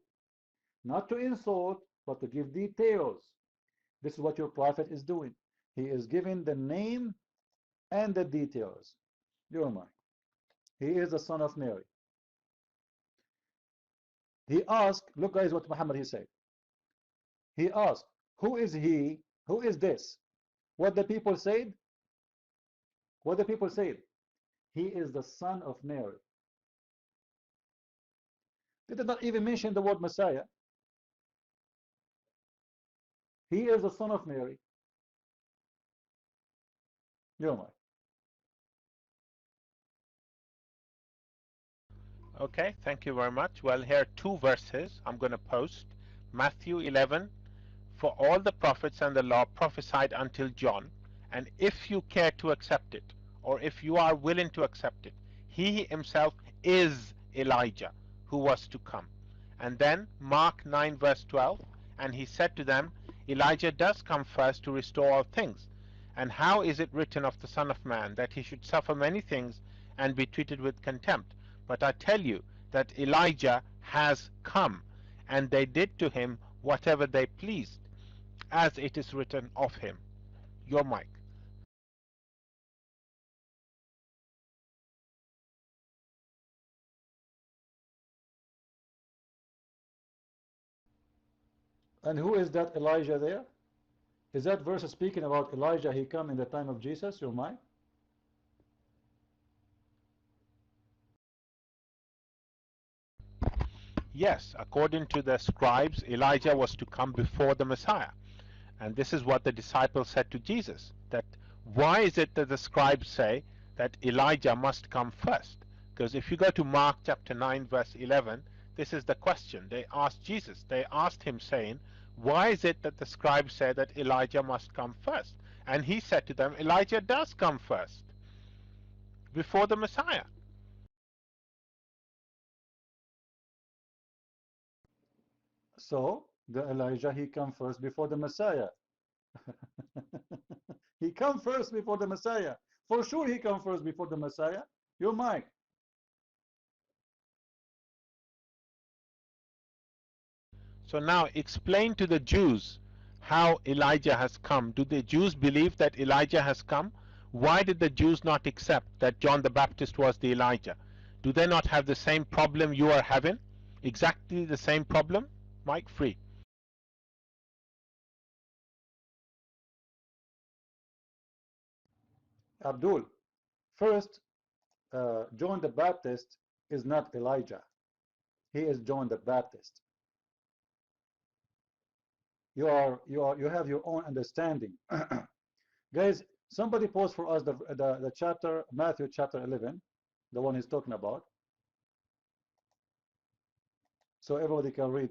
Not to insult, but to give details. This is what your prophet is doing. He is giving the name and the details. Your mind. He is the son of Mary. He asked, look guys what Muhammad he said. He asked, who is he? Who is this? What the people said? What the people said? He is the son of Mary. They did not even mention the word Messiah. He is the son of Mary. Your mind. Okay, thank you very much. Well, here are two verses I'm going to post. Matthew 11, for all the prophets and the law prophesied until John, and if you care to accept it, or if you are willing to accept it, he himself is Elijah who was to come. And then Mark 9 verse 12, and he said to them, Elijah does come first to restore all things. And how is it written of the Son of Man that he should suffer many things and be treated with contempt? But I tell you that Elijah has come, and they did to him whatever they pleased, as it is written of him. Your mic. And who is that Elijah there? Is that verse speaking about Elijah he come in the time of Jesus? Your mind? Yes, according to the scribes, Elijah was to come before the Messiah. And this is what the disciples said to Jesus, that why is it that the scribes say that Elijah must come first? Because if you go to Mark chapter 9 verse 11, this is the question. They asked Jesus, they asked him saying, why is it that the scribes say that Elijah must come first? And he said to them, Elijah does come first, before the Messiah. So the Elijah he come first before the Messiah. He come first before the Messiah. For sure he come first before the Messiah. Your mic. So now explain to the Jews how Elijah has come. Do the Jews believe that Elijah has come? Why did the Jews not accept that John the Baptist was the Elijah? Do they not have the same problem you are having? Exactly the same problem? Mike free. Abdul. First, John the Baptist is not Elijah. He is John the Baptist. You have your own understanding. Guys, somebody post for us the chapter, Matthew chapter 11, the one he's talking about, so everybody can read.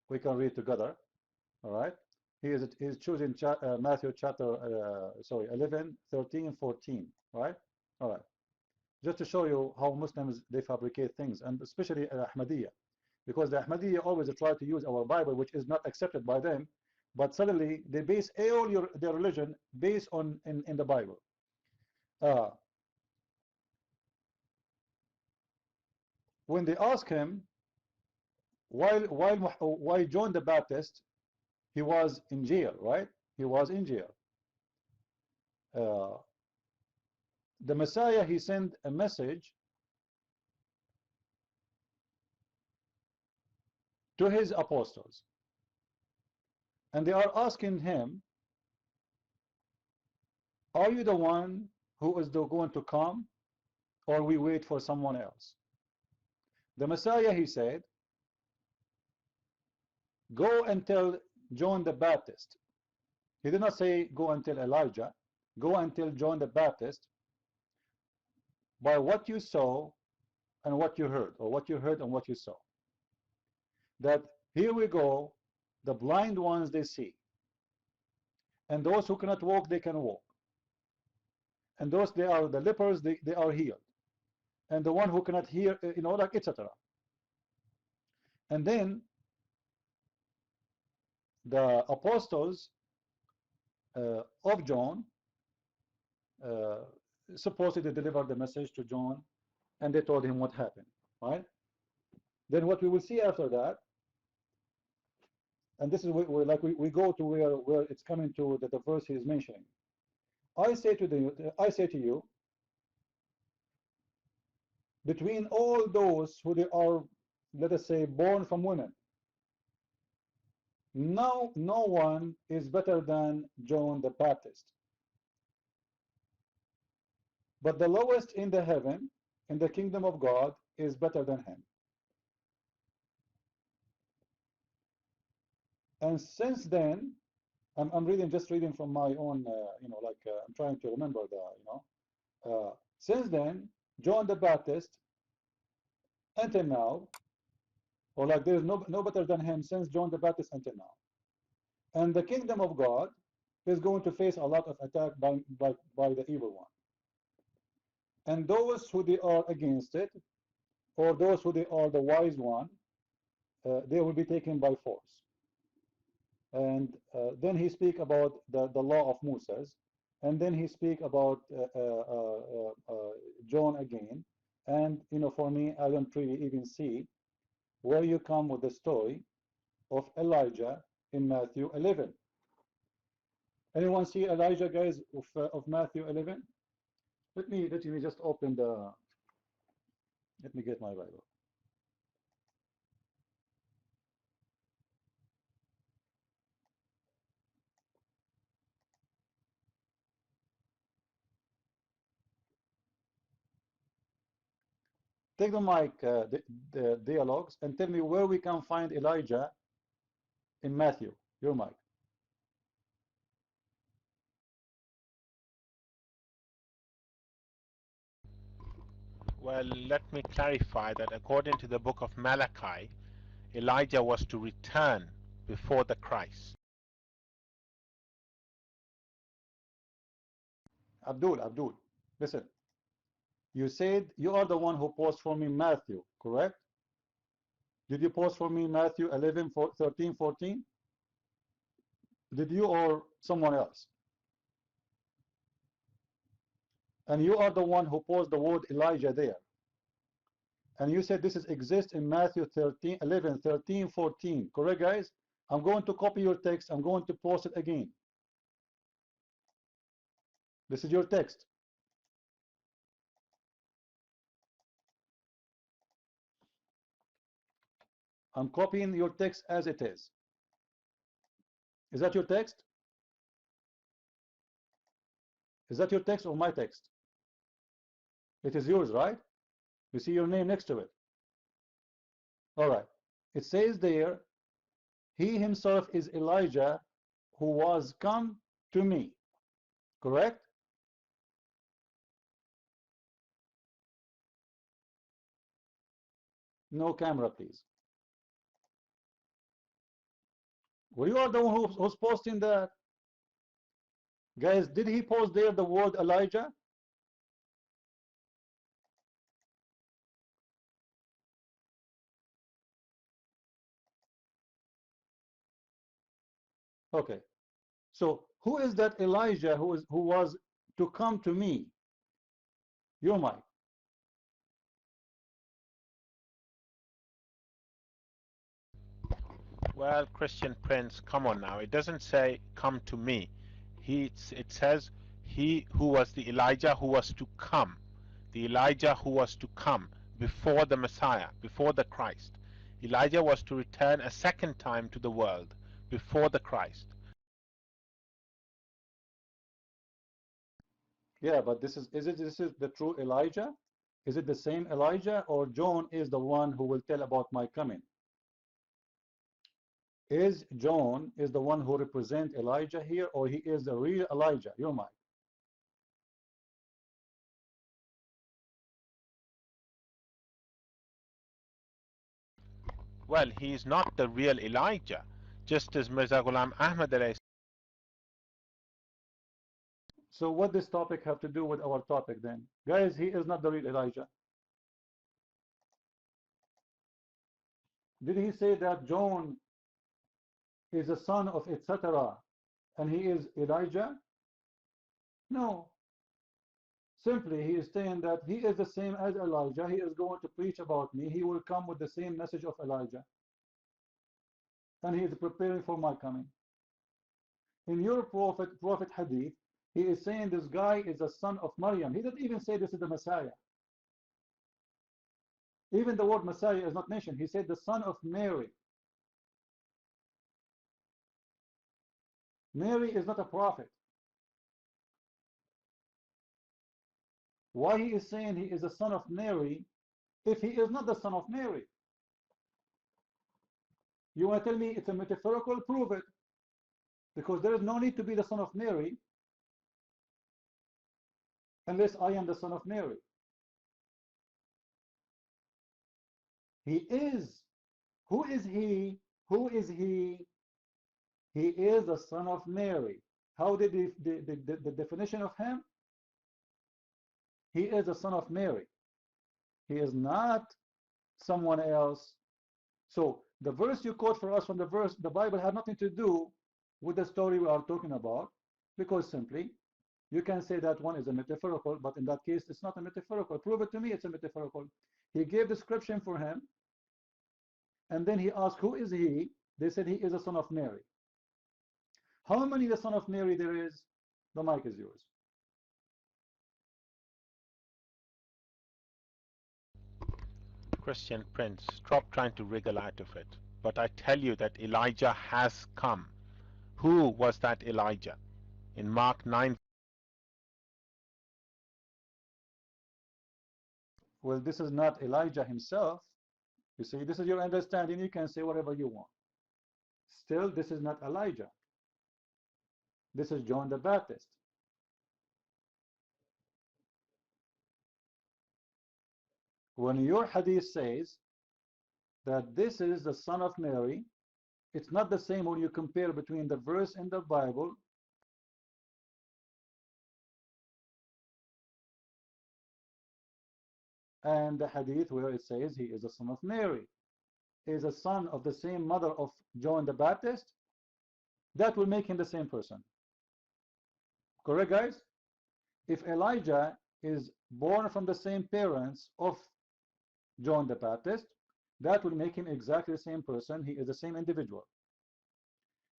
We can read together. All right. He's choosing Matthew chapter, sorry, 11, 13, 14, right? All right. Just to show you how Muslims, they fabricate things, and especially Ahmadiyya. Because the Ahmadiyya always try to use our Bible, which is not accepted by them, but suddenly they base all their religion based on in the Bible. When they ask him, why John the Baptist, he was in jail, right? He was in jail. The Messiah, he sent a message to his apostles, and they are asking him, are you the one who is going to come, or we wait for someone else? The Messiah, he said, go and tell John the Baptist. He did not say go and tell Elijah. Go and tell John the Baptist, by what you saw and what you heard, or what you heard and what you saw, that here we go, the blind ones, they see, and those who cannot walk, they can walk, and those, they are the lepers, they are healed, and the one who cannot hear, like, etc. And then the apostles of John uh, supposedly delivered the message to John, and they told him what happened, right? Then what we will see after that, and this is where like we go to where it's coming to the verse he is mentioning. I say to you, between all those who they are, let us say, born from women, no one is better than John the Baptist. But the lowest in the heaven, in the kingdom of God, is better than him. And since then, I'm just reading from my own, I'm trying to remember since then, John the Baptist, until now, or like there is no better than him since John the Baptist until now. And the kingdom of God is going to face a lot of attack by the evil one. And those who they are against it, or those who they are the wise one, they will be taken by force. And then he speak about the law of Moses, and then he speak about John again. And for me, I don't really even see where you come with the story of Elijah in Matthew 11. Anyone see Elijah, guys, of Matthew 11? Let me just open let me get my Bible. Take the mic, the dialogues, and tell me where we can find Elijah in Matthew. Your mic. Well, let me clarify that according to the book of Malachi, Elijah was to return before the Christ. Abdul, listen. You said you are the one who posed for me Matthew, correct? Did you post for me Matthew 11, 13, 14? Did you or someone else? And you are the one who posed the word Elijah there. And you said this exists in Matthew 13, 11, 13, 14. Correct, guys? I'm going to copy your text. I'm going to post it again. This is your text. I'm copying your text as it is. Is that your text? Is that your text or my text? It is yours, right? You see your name next to it. All right. It says there, he himself is Elijah who was come to me. Correct? No camera, please. Well, you are the one who's posting that. Guys, did he post there the word Elijah? Okay. So who is that Elijah who was to come to me? Your mic. Well, Christian Prince, come on now. It doesn't say come to me. It says he who was the Elijah who was to come. The Elijah who was to come before the Messiah, before the Christ. Elijah was to return a second time to the world before the Christ. Yeah, but this is the true Elijah? Is it the same Elijah, or John is the one who will tell about my coming? Is John is the one who represent Elijah here, or he is the real Elijah? Your mind. Well, he is not the real Elijah, just as Mirza Ghulam Ahmad alayhi. So what this topic have to do with our topic then? Guys, he is not the real Elijah. Did he say that John is a son of etc. and he is Elijah? No. Simply he is saying that he is the same as Elijah. He is going to preach about me. He will come with the same message of Elijah. And he is preparing for my coming. In your prophet hadith, he is saying this guy is the son of Maryam. He doesn't even say this is the Messiah. Even the word Messiah is not mentioned. He said the son of Mary. Mary is not a prophet. Why he is saying he is the son of Mary if he is not the son of Mary? You want to tell me it's a metaphorical? Prove it. Because there is no need to be the son of Mary unless I am the son of Mary. He is. Who is he? Who is he? He is the son of Mary. How did the definition of him? He is the son of Mary. He is not someone else. So the verse you quote for us from the Bible had nothing to do with the story we are talking about, because simply you can say that one is a metaphorical, but in that case it's not a metaphorical. Prove it to me it's a metaphorical. He gave description for him, and then he asked who is he. They said he is a son of Mary. How many the son of Mary there is? The mic is yours. Christian Prince, stop trying to wriggle out of it. But I tell you that Elijah has come. Who was that Elijah? In Mark 9. Well, this is not Elijah himself. You see, this is your understanding. You can say whatever you want. Still, this is not Elijah. This is John the Baptist. When your hadith says that this is the son of Mary, it's not the same when you compare between the verse in the Bible and the hadith where it says he is the son of Mary. Is a son of the same mother of John the Baptist, that will make him the same person. Correct, guys? If Elijah is born from the same parents of John the Baptist, that will make him exactly the same person. He is the same individual.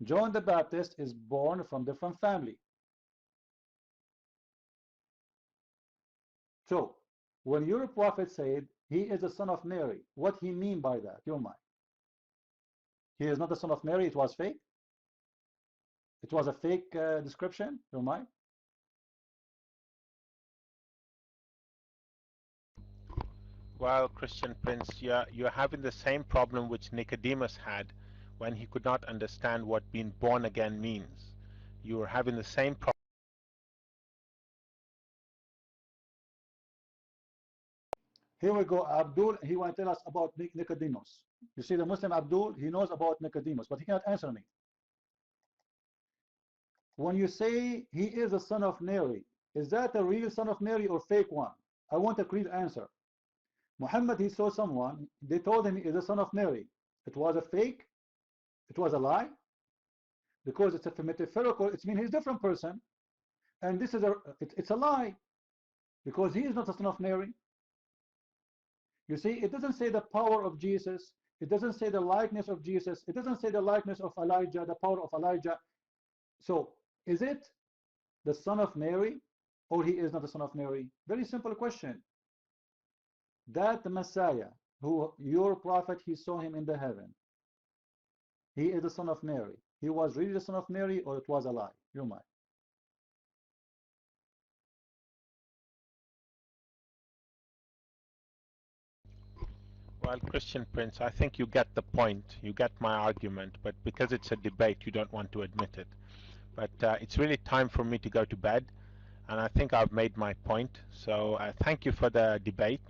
John the Baptist is born from different family. So, when your prophet said he is the son of Mary, what he mean by that? Your mind. He is not the son of Mary, it was fake? It was a fake description? Your mind? Well, Christian Prince, you're having the same problem which Nicodemus had when he could not understand what being born again means. You are having the same problem. Here we go, Abdul. He want to tell us about Nicodemus. You see, the Muslim Abdul, he knows about Nicodemus, but he cannot answer me. when you say he is the son of Mary, is that a real son of Mary or fake one? I want a clear answer. Muhammad, he saw someone, they told him he is the son of Mary. It was a fake? It was a lie? Because it's a metaphorical, it means he's a different person. And this is it's a lie. Because he is not the son of Mary. You see, it doesn't say the power of Jesus. It doesn't say the likeness of Jesus. It doesn't say the likeness of Elijah, the power of Elijah. So, is it the son of Mary, or he is not the son of Mary? Very simple question. That the Messiah, who your prophet, he saw him in the heaven, he is the son of Mary. He was really the son of Mary, or it was a lie? You might. Well, Christian Prince, I think you get the point. You get my argument, but because it's a debate, you don't want to admit it. But it's really time for me to go to bed, and I think I've made my point. So thank you for the debate.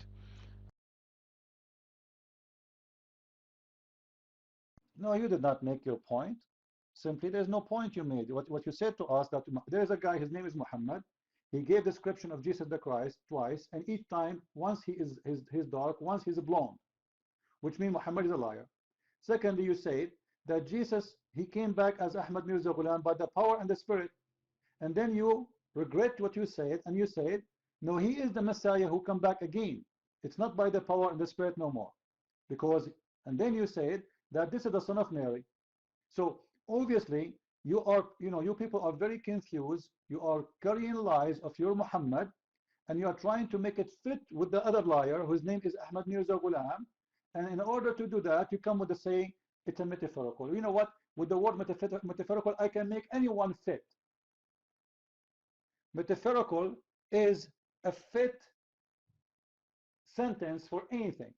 No, you did not make your point. Simply, there's no point you made. What you said to us, that there is a guy, his name is Muhammad. He gave description of Jesus the Christ twice, and each time, once he's dark, once he's blonde, which means Muhammad is a liar. Secondly, you said that Jesus, he came back as Ahmad Mirza Ghulam by the power and the spirit. And then you regret what you said, and you said, no, he is the Messiah who come back again. It's not by the power and the spirit no more. Because, and then you said that this is the son of Mary. So obviously, you people are very confused. You are carrying lies of your Muhammad, and you are trying to make it fit with the other liar, whose name is Ahmad Mirza Ghulam. And in order to do that, you come with the saying, it's a metaphorical. You know what? With the word metaphorical, I can make anyone fit. Metaphorical is a fit sentence for anything.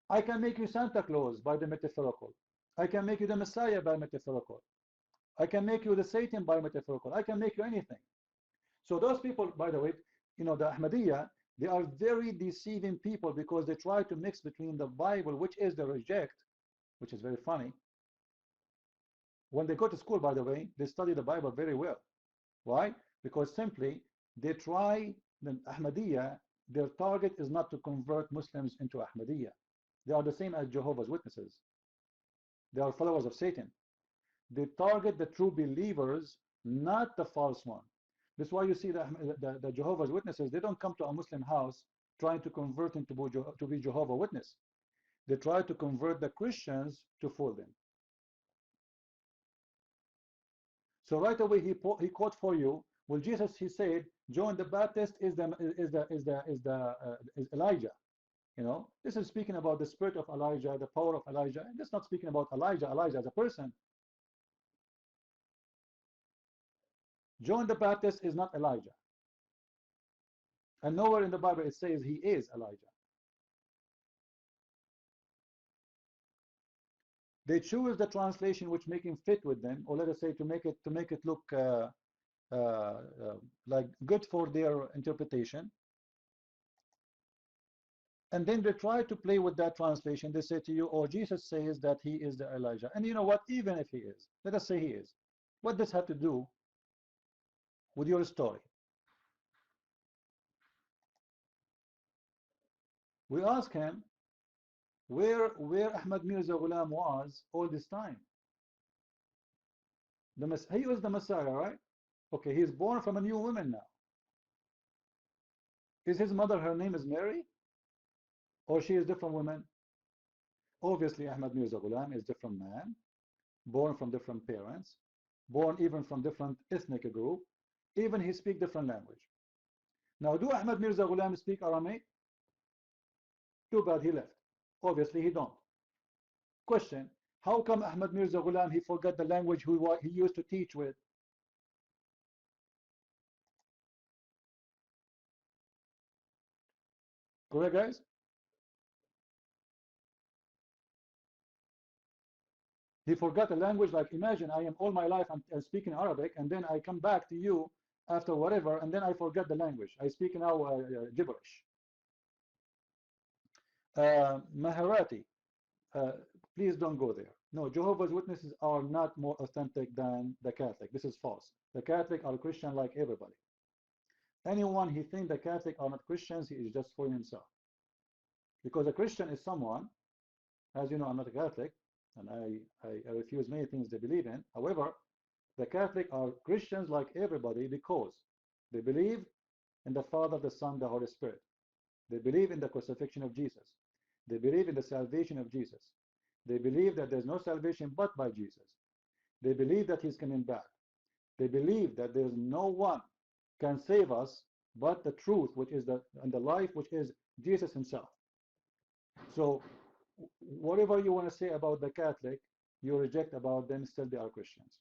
I can make you Santa Claus by the metaphorical. I can make you the Messiah by metaphorical. I can make you the Satan by metaphorical. I can make you anything. So those people, by the way, the Ahmadiyya, they are very deceiving people, because they try to mix between the Bible, which is the reject, which is very funny. When they go to school, by the way, they study the Bible very well. Why? Because simply they try, the Ahmadiyya, their target is not to convert Muslims into Ahmadiyya. They are the same as Jehovah's Witnesses. They are followers of Satan. They target the true believers, not the false one. That's why you see the Jehovah's Witnesses, they don't come to a Muslim house trying to convert him to be Jehovah's Witness. They try to convert the Christians to fool them. So right away he quote for you. Well, Jesus, he said, John the Baptist is Elijah. This is speaking about the spirit of Elijah, the power of Elijah, and it's not speaking about Elijah as a person. John the Baptist is not Elijah. And nowhere in the Bible it says he is Elijah. They choose the translation which make him fit with them, or let us say to make it look like good for their interpretation. And then they try to play with that translation. They say to you, oh, Jesus says that he is the Elijah. And you know what? Even if he is, let us say he is. What does have to do with your story? We ask him where Ahmad Mirza Ghulam was all this time. He was the Messiah, right? Okay, he is born from a new woman now. Is his mother, her name is Mary? Or she is different woman? Obviously, Ahmad Mirza Ghulam is different man, born from different parents, born even from different ethnic group, even he speak different language. Now, do Ahmad Mirza Ghulam speak Aramaic? Too bad he left. Obviously, he don't. Question, how come Ahmad Mirza Ghulam, he forgot the language he used to teach with? Correct, guys? He forgot a language. Like, imagine I am all my life I'm speaking Arabic, and then I come back to you after whatever, and then I forget the language. I speak now gibberish. Maharati. Please don't go there. No, Jehovah's Witnesses are not more authentic than the Catholic. This is false. The Catholic are Christian like everybody. Anyone who thinks the Catholic are not Christians, he is just fooling himself. Because a Christian is someone, as you know, I'm not a Catholic, and I refuse many things they believe in. However, the Catholic are Christians like everybody because they believe in the Father, the Son, the Holy Spirit. They believe in the crucifixion of Jesus. They believe in the salvation of Jesus. They believe that there's no salvation but by Jesus. They believe that he's coming back. They believe that there's no one can save us but the truth, which is and the life, which is Jesus himself. So whatever you want to say about the Catholic, you reject about them, still they are Christians.